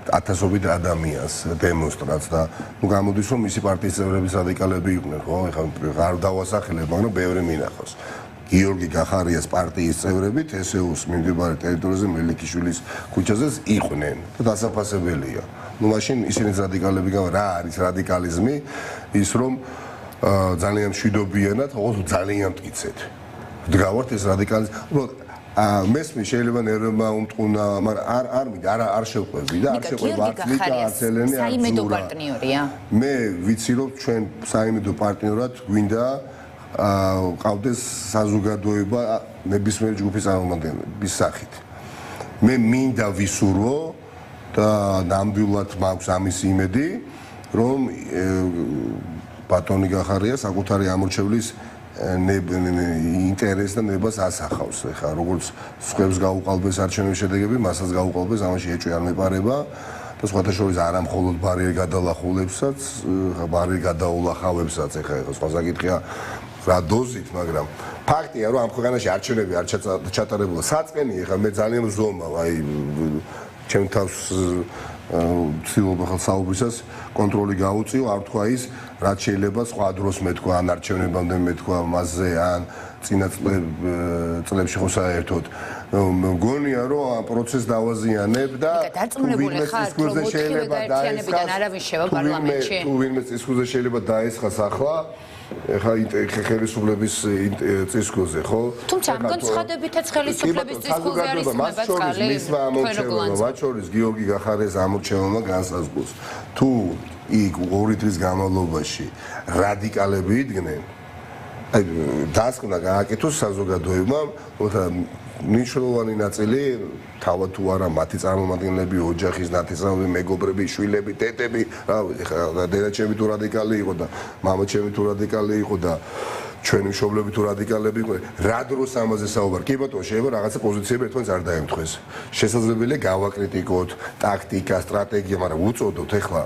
S2: ათასობით ადამიანს დემონსტრანტს და ნუ გამოდის რომ მისი პარტიის წევრების რადიკალები იყვნენ, ხო? ხა არ დავასახელებ, მაგრამ ბევრი მინახავს. გიორგი გახარიას პარტიის წევრები თესეუს მიმდებარე ტერიტორიაზე მელიქიშვილის ქუჩაზე იყვნენ და დასაფასებელია. ნუ მაშინ ისინი რადიკალები რა არის რადიკალიზმი? ის რომ ძალიან მშვიდობიანად, ოღონდ ძალიან მტკიცეთ. ვდგავართ ეს რადიკალიზმი. უბრალოდ მესმის შეიძლება ნერვებმა უმტყუნა, მაგრამ არ შევყვები და არ შევყვება არც ნიკა, არც ელენე, არც
S1: საიმედო პარტნიორია.
S2: მე ვიცი რომ ჩვენ საიმედო პარტნიორად გვინდა ყავდეს საზოგადოება ნებისმიერი ჯგუფის წარმომადგენლების სახით. მე მინდა ვისურვო და ნამდვილად მაქვს ამის იმედი, რომ ბატონი გახარია საკუთარი ამორჩევლის ინტერესს და ნებას ასახავს. ეხლა როგორც სხვებს გაუყალბეს არჩევნების შედეგები, მასაც გაუყალბეს, ამაში ეჭვი არ მეპარება და სხვათა შორის არა მხოლოდ ბარიერი გადალახულებსაც, ბარიერი გადაულახავებსაც, ეხლა სხვა საკითხია რა დოზით, მაგრამ ფაქტია, რომ ამ ქვეყანაში არჩევნები არ ჩატარებულა. საწყენი ეხლა მე ძალიან ვზომავ, აი ჩემ თავს ცდილობ ახალ საუბრისას კონტროლი გაუწიო, არ თქვა ის, რაც შეიძლება სხვა დროს მეთქვა, ან არჩევნებამდე მეთქვა მასზე, ან წინა წლებში ხო საერთოდ. მგონია, რომ ამ პროცესს დავაზიანებ და
S1: დარწმუნებული ხარ, რომ ოთხივე გაერთიანებიდან არავინ შევა პარლამენტში?
S2: თუ ვინმე წისქვილზე შეიძლება დაესხას ახლა ეხა ხელისუფლების წისქვილზე, ხო?
S1: თუმცა ამ განცხადებითაც ხელისუფლების წისქვილზე არის
S2: მაგალითად მისმა ამორჩეველმა, მათ შორის გიორგი გახარიას ამორჩეველმა განსაზღვროს. თუ იქ 2 დღის განმავლობაში რადიკალები იდგნენ, აი დასკვნა გააკეთოს საზოგადოებამ, თუმცა მნიშვნელოვანი ნაწილი თავად თუ არა მათი წარმომადგენლები, ოჯახის ნათესავები, მეგობრები, შვილები, ტეტები, რა ვიცი, ხა დედაჩემი თუ რადიკალი იყო და მამაჩემი თუ რადიკალი იყო და ჩვენი მშობლები თუ რადიკალები იყვნენ, რა დროს ამაზე საუბარ? კი ბატონო, შეიძლება რაღაცა პოზიციები ერთმანეთს არ დაემთხვეს. შესაძლებელია გავაკრიტიკოთ ტაქტიკა, სტრატეგია, მაგრამ უწოდოთ ეხლა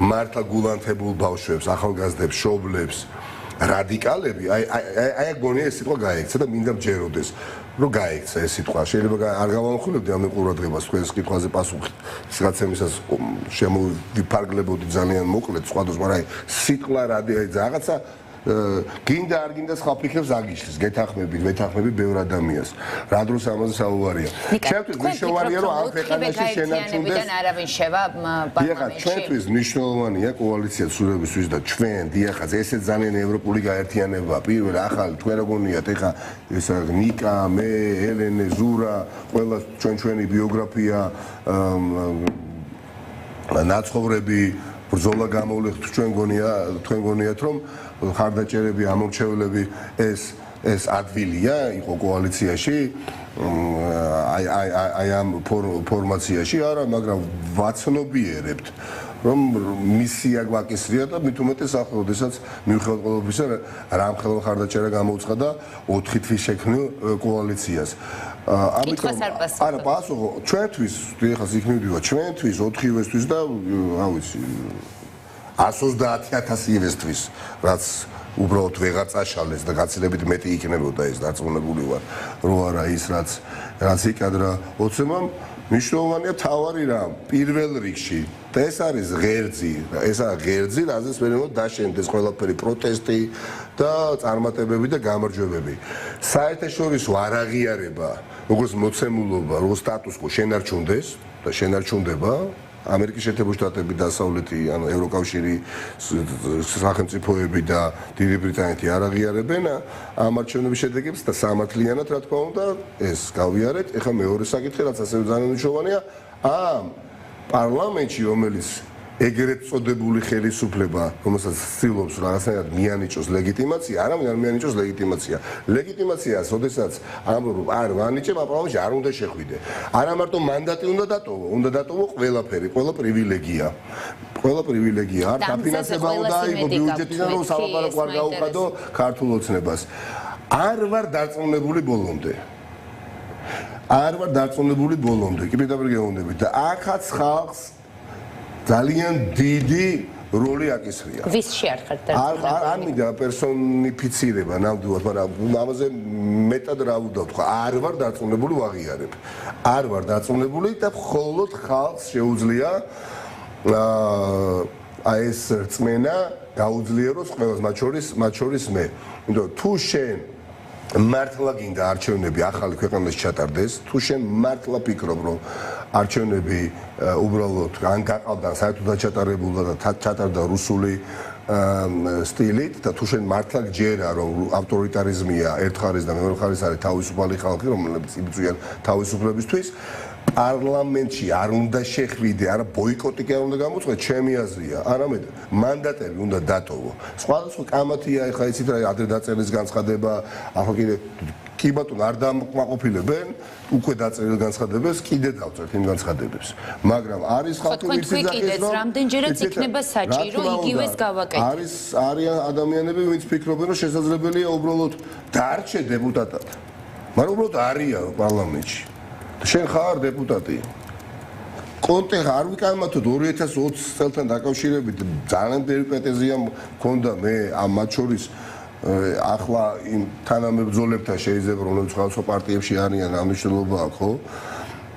S2: მართლა გულანთებულ ბავშვებს, ახალგაზრდებს, მშობლებს რადიკალები, აი გონია ეს სიტყვა გაიქცა და მინდა მჯეროდეს, რომ გაიქცა ეს სიტყვა. შეიძლება არ გავამხვილებდი ამ ყურადღებას თქვენს კითხვაზე პასუხი. რაღაცემისას შემოვიფარგლებოდი ძალიან მოკლედ სხვადასხვა, მაგრამ აი სიტყვა რაღაცა გინდა არ გინდა სხვა ფიქრებს აგიშლის, გეთანხმები ბევრ ადამიანს. რა დროს ამაზე საუბარია. ჩემთვის მნიშვნელოვანია რომ ამ ქვეყანაში შენარჩუნდეს
S1: არავინ შევა პარლამენტში.
S2: ჩვენთვის მნიშვნელოვანია კოალიცია სრულებისთვის და ჩვენ დიახაც ესეც ძალიან ევროპული გაერთიანება. პირველ ახალი თქვენ რა გონიათ ეხა ეს ნიკა, მე, ელენე, ზურა, ყველა ჩვენი ბიოგრაფია, ნაცხოვრები, ბრძოლა გამოვლეხთ ჩვენ გონიათ რომ ხარდაჭერები, ამორჩევლები ეს ადვილია იყო კოალიციაში აი ამ ფორმაციაში არა, მაგრამ ვაცნობიერებთ რომ მისია გვაკისრია და მით უმეტეს ახლა, როდესაც მიუხედავად ყველაფრისა, რამხელა მხარდაჭერა გამოუცხადა და 4 თვის შექმნილ კოალიციას. ამიტომ არა პასუხი ჩვენთვის, ეხლა იქნები ვარ, ჩვენთვის 4 ივესთვის და რა ვიცი 130,000 ივესთვის, რაც უბრალოდ ვეღარ წაშალეს და გაცილებით მეტი იქნებოდა ეს დარწმუნებული ვარ, რო არა ის რაც იკადრა ოცემამ მნიშვნელოვანია თავარი რამ პირველ რიგში და ეს არის ღერძი, რაზეც ვერემოდ დაშენდეს ყველაფერი პროტესტი და წარმატებები და გამარჯვებები. საერთაშორისო არაღიარება, როგორც მოცემულობა, როგორც სტატუს-კვო შენარჩუნდეს და შენარჩუნდება. ამერიკის შეერთებული შტატები, დასავლეთი, ანუ ევროკავშირი, სახელმწიფოები და დიდი ბრიტანეთი არ აღიარებენ ამ არჩევნების შედეგებს და სამართლიანად, რა თქმა უნდა, ეს გავიარეთ. ეხლა მეორე საკითხი, რაც ასევე ძალიან მნიშვნელოვანია, ამ პარლამენტში, რომელიც ეგრეთ წოდებული ხელისუფლება, რომელსაც ცდილობს რაღაცნაირად მიანიჭოს ლეგიტიმაცია, არავინ არ მიანიჭოს ლეგიტიმაცია. ლეგიტიმაციას, ოდესაც არ ვანიჭებ, ამ პარლამენტში არ უნდა შეხვიდე. არა მარტო მანდატი უნდა დატოვო, უნდა დატოვო ყველაფერი, ყველა პრივილეგია. ყველა პრივილეგია არ დაფინანსება უნდა იყო ბიუჯეტიდან, რომ სალაპარაკო არ გაუხადო ქართულ ოცნებას. არ ვარ დარწმუნებული ბოლომდე. კი პირდაპირ გეუბნებით და აქაც ხალხს ძალიან დიდი როლი აკისრია.
S1: ვის შეარხეთ დარწმუნებული?
S2: არ მინდა პერსონიფიცირება ნამდვილად, მაგრამ ამაზე მეტად რა ვუდავთ, არ ვარ დარწმუნებული ვაღიარებ. არ ვარ დარწმუნებული და მხოლოდ ხალხს შეუძლია ეს რწმენა გაუძლიეროს ყველას, მათ შორის მე. იმიტომ თუ შენ მართლა გინდა არჩევნები ახალი ქვეყანაში ჩატარდეს, თუ შენ მართლა ფიქრობ, რომ არჩევნები უბრალოდ ან გაყავდა საერთოდ ჩატარებულა და ჩატარდა რუსული სტილით და თუ შენ მართლა გჯერა, რომ ავტორიტარიზმია ერთ ხარეს და მეორე ხარეს არის თავისუფალი ხალხი, რომლებიც იბრძვიან თავისუფლებისთვის, პარლამენტში არ უნდა შეხვიდე, არა ბოიკოტი კი არ უნდა გამოწყო, ჩემი აზრია, არამედ მანდატები უნდა დატოვო. სხვადასხვა კამათია, ეხლა იცით რა ადრე დაწერის განცხადება, ახლა კიდე კი ბატონო არ დამაკმაყოფილებენ, უკვე დაწერილ განცხადებას კიდე დავწერთ იმ განცხადებებს. მაგრამ არის ხალხი ვინც იძახის, რომ
S1: რამდენჯერაც იქნება საჭირო იგივეს გავაკეთოთ.
S2: არიან ადამიანები, ვინც ფიქრობენ, რომ შესაძლებელია უბრალოდ დარჩე დეპუტატად. მაგრამ უბრალოდ არიან პარლამენტში. შენ ხარ დეპუტატი. კონტექსტ არ ვიკამათოთ 2020 წელთან დაკავშირებით ძალიან დიდი პრეტენზია მქონდა მე ამ მათ შორის ახლა იმ თანამებრძოლებთან შეიძლება რომლებიც სხვადასხვა პარტიებში არიან ამ მნიშვნელობა აქვს, ხო?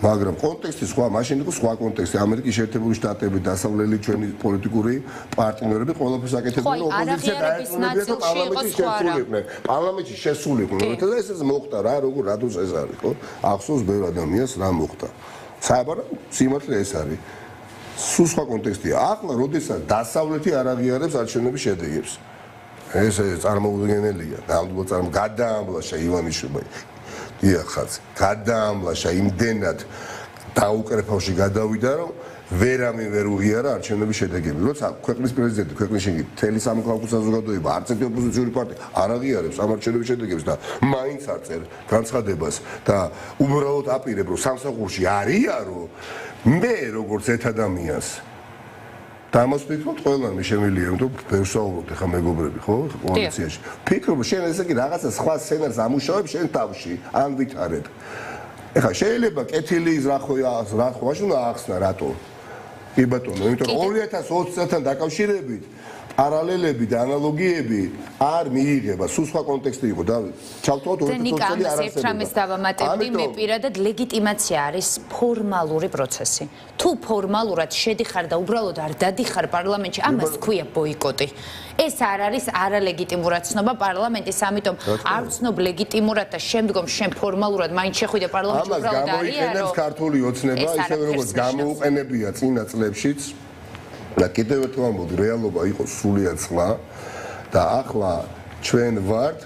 S2: მაგრამ კონტექსტი სხვა, მაშინ იყო სხვა კონტექსტი. ამერიკის შეერთებული შტატები, დასავლელი ჩვენი პოლიტიკური პარტნიორები ყველაფერს აკეთებდნენ, ოპოზიცია დაეწუნებიათ და პარლამენტში შესულიყვნენ. და ეს მოხდა რა, როგორ რადოს ეს არის, ხო? ახსოვს ბევრ ადამიანს რა მოხდა. საერთოდ სიმართლე ეს არის. სულ სხვა კონტექსტია. ახლა როდესაც დასავლეთი არ აღიარებს არჩევნების შედეგებს. ეს წარმოუდგენელია. ნამდვილად გადაამლაშა ივანიშვილი. დიახაც, გადაამლაშა იმდენად დაუკრეფავში გადავიდა, რომ ვერამე ვერ უღიარა არჩევნების შედეგები. როცა ქვეყნის პრეზიდენტი, ქვეყნის შენგი მთელი სამოქალაქო საზოგადოება, არც ერთი ოპოზიციური პარტია არ აღიარებს ამ არჩევნების შედეგებს და მაინც არ წერ განცხადებას და უბრალოდ აპირებ, რომ სამსახურში არიარო, მე როგორც ერთ ადამიანს დამოს ფიქრობ, ყველანი შემიძლია, იმიტომ ბევრს საუბრობთ ახლა მეგობრები, ხო, კოალიციაში. ფიქრობ, შენ ესე იგი რაღაცა სხვა სცენარს ამუშავებ შენ თავში, ან ვითარებ. ეხლა შეიძლება კეთილის რა ხო უნდა ახსნა, რატო? კი ბატონო, იმიტომ რომ 2020 წელთან დაკავშირებით პარალელები და ანალოგიები არ მიიღება, სულ სხვა კონტექსტი იყო და ჩავთვალოთ 2020 წელი არ არსებობდა.
S1: დავამატებდი, მე პირადად ლეგიტიმაცია არის ფორმალური პროცესი. თუ ფორმალურად შედიხარ და უბრალოდ არ დადიხარ პარლამენტში, ამას ქვია ბოიკოტი. ეს არ არის არალეგიტიმურად ცნობა პარლამენტის, ამიტომ არ ვცნობ ლეგიტიმურად და შემდგომ შენ ფორმალურად მაინც შეხვიდე პარლამენტში, უბრალოდ
S2: ამას გამოიყენებს ქართული ოცნება, ისევე როგორც გამოუყენებია წინა წლებშიც. და კიდევ ერთ ვამბობ, რეალობა იყო სრულიად სხვა და ახლა ჩვენ ვართ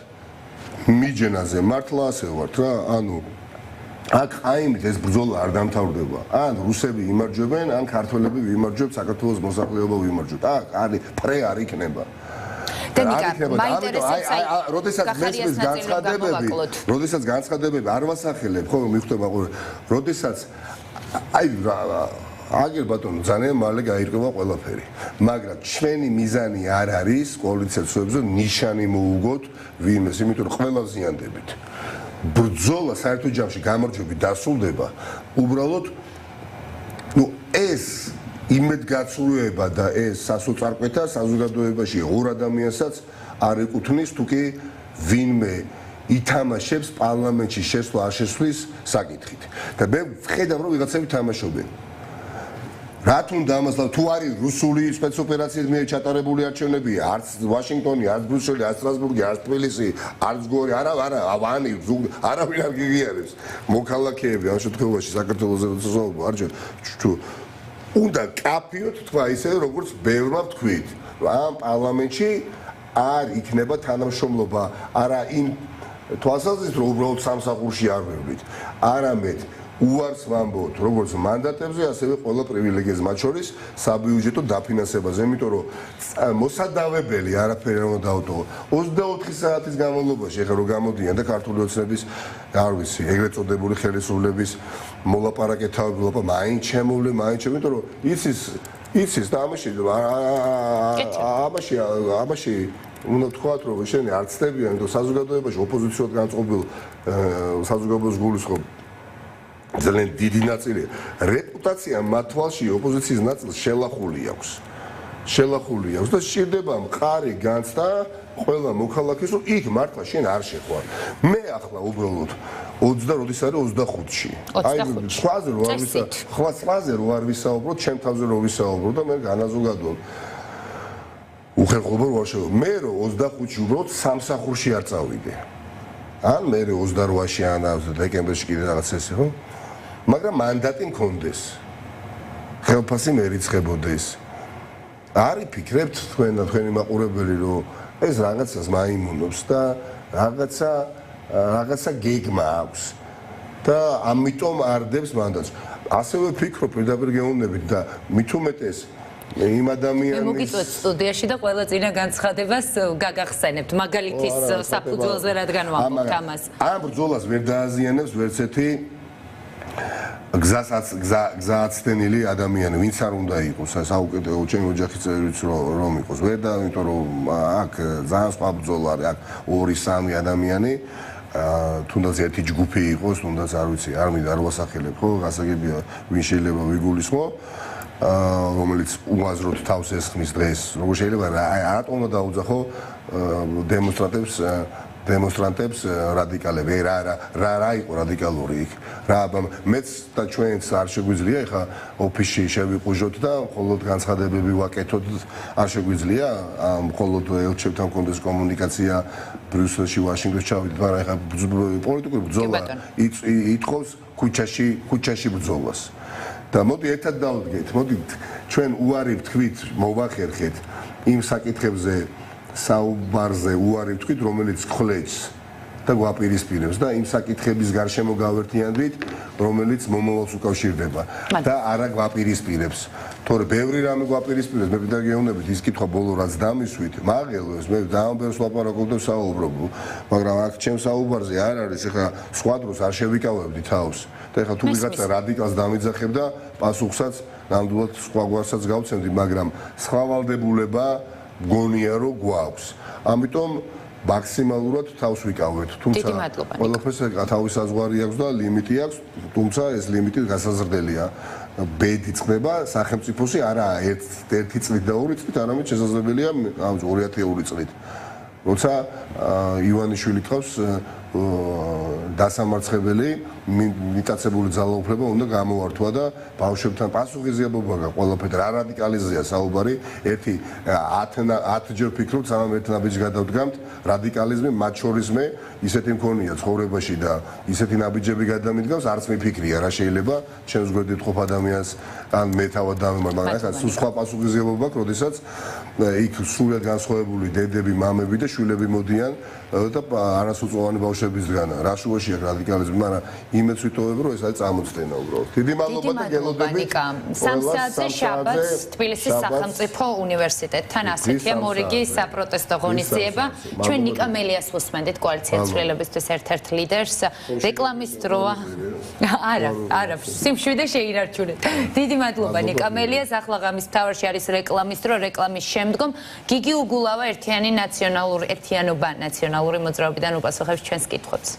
S2: მიჯნაზე, მართლა ასე ვართ რა, ანუ აქ აიმით ეს ბრძოლა არ დამთავრდება. ან რუსები იმარჯვებენ, ან ქართველები ვიმარჯვებთ, საქართველოს მოსახლეობა ვიმარჯვებთ. აქ არის პრე არ იქნება. როდესაც განცხადებები არ ვასახელებ, ხო, მიხვდება ყურე. როდესაც აი აგერ ბატონო, ძალიან მალე გაირკვევა ყველაფერი. მაგრამ ჩვენი მიზანი არ არის კოალიციას ვებზე ნიშანი მოუგოთ ვინმეს, იმიტომ რომ ყველა ზიანდებით. ბრძოლა საერთო ჯამში გამარჯვებით დასრულდება. უბრალოდ ეს იმედგაცრუება და ეს სასოწარკვეთა საზოგადოებაში ორ ადამიანსაც არ ეკუთვნის, თუ კი ვინმე ითამაშებს პარლამენტში შესვლა არ შესვლის საკითხით. და მე ვხედავ, რომ ვიღაცები თამაშობენ. რათ უნდა ამას თუ არის რუსული სპეცოპერაციის მიერ ჩატარებული არჩევნები, არც ვაშინგტონი, არც ბრიუსელი, არც სტრასბურგი, არც თბილისი, არც გორი, არავინ არ გიგიარებს. მოქალაქეები ამ შემთხვევაში საქართველოს არჩევნ უნდა კაფიოთ თქვა ისე როგორც ბევრმა ვთქვით, ამ პარლამენტში არ იქნება თანამშრომლობა, არა იმ თვალსაზრისით, რომ უბრალოდ სამსახურში არ ვევლით, არამედ უარს ვამბობთ როგორც მანდატებზე, ასევე ყველა პრივილეგიაზე, მათ შორის საბიუჯეტო დაფინანსებაზე, იმიტომ რომ მოსადავებელი არაფერი არ უნდა დავტოვო. 24 საათის განმავლობაში ახლა რო გამოდიან და ქართული ოცნების, არ ვიცი, ეგრეთ წოდებული ხელისუფლების მოლაპარაკეთავები, მაინც შემოვლე, იმიტომ რომ იცის და ამაში უნდა თქვათ, რომ შენი არ ცდებიან, რომ საზოგადოებაში ოპოზიციად განწყობილ საზოგადოებას გულისხმობ ძალიან დიდი ნაწილი რეპუტაცია მათ თვალში ოპოზიციის ნაწილს შელახული აქვს და სჭირდება მყარი განცდა ყველა მოქალაქეს, რომ იქ მართლა შენ არ შეხვარ. მე ახლა უბრალოდ 20 როდის არის 25-ში. აი სხვაზე რო არ ვისაუბროთ, ჩემ თავზე რო ვისაუბროთ და მე განაზოგადო უხერხულობა რო არ შევა. მე რო 25-ში უბრალოდ სამსახურში არ წავიდე. ან მე 28-ში ან დეკემბერში კიდე რაღაც ესე ხო? მაგრამ მანდატი მქონდეს. ხელფასი მერიცხებოდეს. არ იფიქრებთ თქვენი მაყურებელი, რომ ეს რაღაცას მაიმუნობს და რაღაცა გეგმა აქვს და ამიტომ არდებს მანდატს. ასევე ვფიქრობ პირდაპირ გეუბნებით და მით უმეტეს იმ ადამიანის
S1: მოგიწვევთ სტუდიაში და ყველა წინა განცხადებას გაგახსენებთ მაგალითის საფუძველზე რადგან ვამბობთ ამას.
S2: ამ ბრძოლას ვერ დააზიანებს ვერც ერთი გზაცდენილი ადამიანი, ვინც არ უნდა იყოს, საუკეთესო ჩემი ოჯახის წევრიც რომ იყოს. ვერ და იმიტომ რომ აქ ძალიან სხვა ბრძოლა არის, აქ 2-3 ადამიანი, თუნდაც ერთი ჯგუფი იყოს, თუნდაც არ ვიცი, არ მინდა არ ვასახელებ, ხო, გასაგებია ვინ შეიძლება ვიგულისხმო, რომელიც უაზროდ თავს ესხმის დღეს. როგორ შეიძლება რატომ უნდა დაუძახო დემონსტრანტებს რადიკალები, რა იყო რადიკალური იქ. მეც და ჩვენც არ შეგვიძლია ეხა ოფისში შევიყუჟოთ და მხოლოდ განცხადებები ვაკეთოთ, არ შეგვიძლია მხოლოდ ელჩებთან მქონდეს კომუნიკაცია ბრიუსელში, ვაშინგტონში ჩავიდეთ, მაგრამ ეხა პოლიტიკური ბრძოლა ითხოვს ქუჩაში ბრძოლას. და მოდი ერთად დავდგეთ, მოდით ჩვენ უარი ვთქვით, მოვახერხეთ იმ საკითხებზე საუბარზე უარი ვთქვით, რომელიც ხლეჭს და გვაპირისპირებს და იმ საკითხების გარშემო გავერთიანდით, რომელიც მომავალს უკავშირდება და არა გვაპირისპირებს. თორე ბევრი რამე გვაპირისპირებს, მე პირდაპირ გეუბნებით, ის კითხვა ბოლო რაც დამისვით, მაღელვეს, მე დაამბერს ლაპარაკობ და საუბრობ, მაგრამ აქ ჩემ საუბარზე არ არის, ეხლა სხვა დროს არ შევიკავებდი თავს. და ეხლა თუ ვიღაცა რადიკალს დამიძახებ და პასუხსაც ნამდვილად სხვა გვარსაც გავცემდი, მაგრამ სხვა ვალდებულება გონია რომ გვაქვს. ამიტომ მაქსიმალურად თავს ვიკავებთ. თუმცა ყველაფერს თავის საზღვარი აქვს და ლიმიტი აქვს, თუმცა ეს ლიმიტი გასაზრდელია. ბედი წყდება სახელმწიფოში არა ერთი წლით და 2 წლით, არამედ შესაძლებელია 2002 წლით. როცა ივანიშვილი ყავს დასამარცხებელი მიტაცებული ძალაუფლება უნდა გამოვართვა და ბავშვებთან პასუხისმგებლობა გაქვს ყველაფერთან. რა რადიკალიზაცია საუბარი, ერთი 10 ჯერ ფიქრობთ, სანამ ერთ ნაბიჯს გადავდგამთ, რადიკალიზმი მათ შორის მე ისეთი მქონია ცხოვრებაში და ისეთი ნაბიჯები გადამიდგავს, არც მიფიქრია რა შეიძლება ჩემს გვერდით ყოფ ადამიანს ან მე თავად დამემარ, მაგრამ ახლა სხვა პასუხისმგებლობა გაქვს, როდესაც იქ სულად განსხვავებული დედები, მამები და შვილები მოდიან და არასრულწლოვანი ბავშვები დროშებისგან რა შუაში აქვს რადიკალიზმი, მაგრამ იმეც ვიტოვებ, რომ ეს არის წამოწდენა უბრალოდ. დიდი მადლობა და გელოდებით.
S1: სამ საათზე შაბათს თბილისის სახელმწიფო უნივერსიტეტთან ასეთია მორიგი საპროტესტო ღონისძიება. ჩვენ ნიკა მელიას ვუსმენდით კოალიცია ცვლილებისთვის ერთ-ერთ ლიდერს. რეკლამის დროა. არა, სიმშვიდე შეინარჩუნეთ. დიდი მადლობა ნიკა მელიას. ახლა ღამის მთავარში არის რეკლამის დრო, რეკლამის შემდგომ გიგი უგულავა ერთიანობა ნაციონალური მოძრაობიდან უპასუხებს ჩვენს კითხვებს.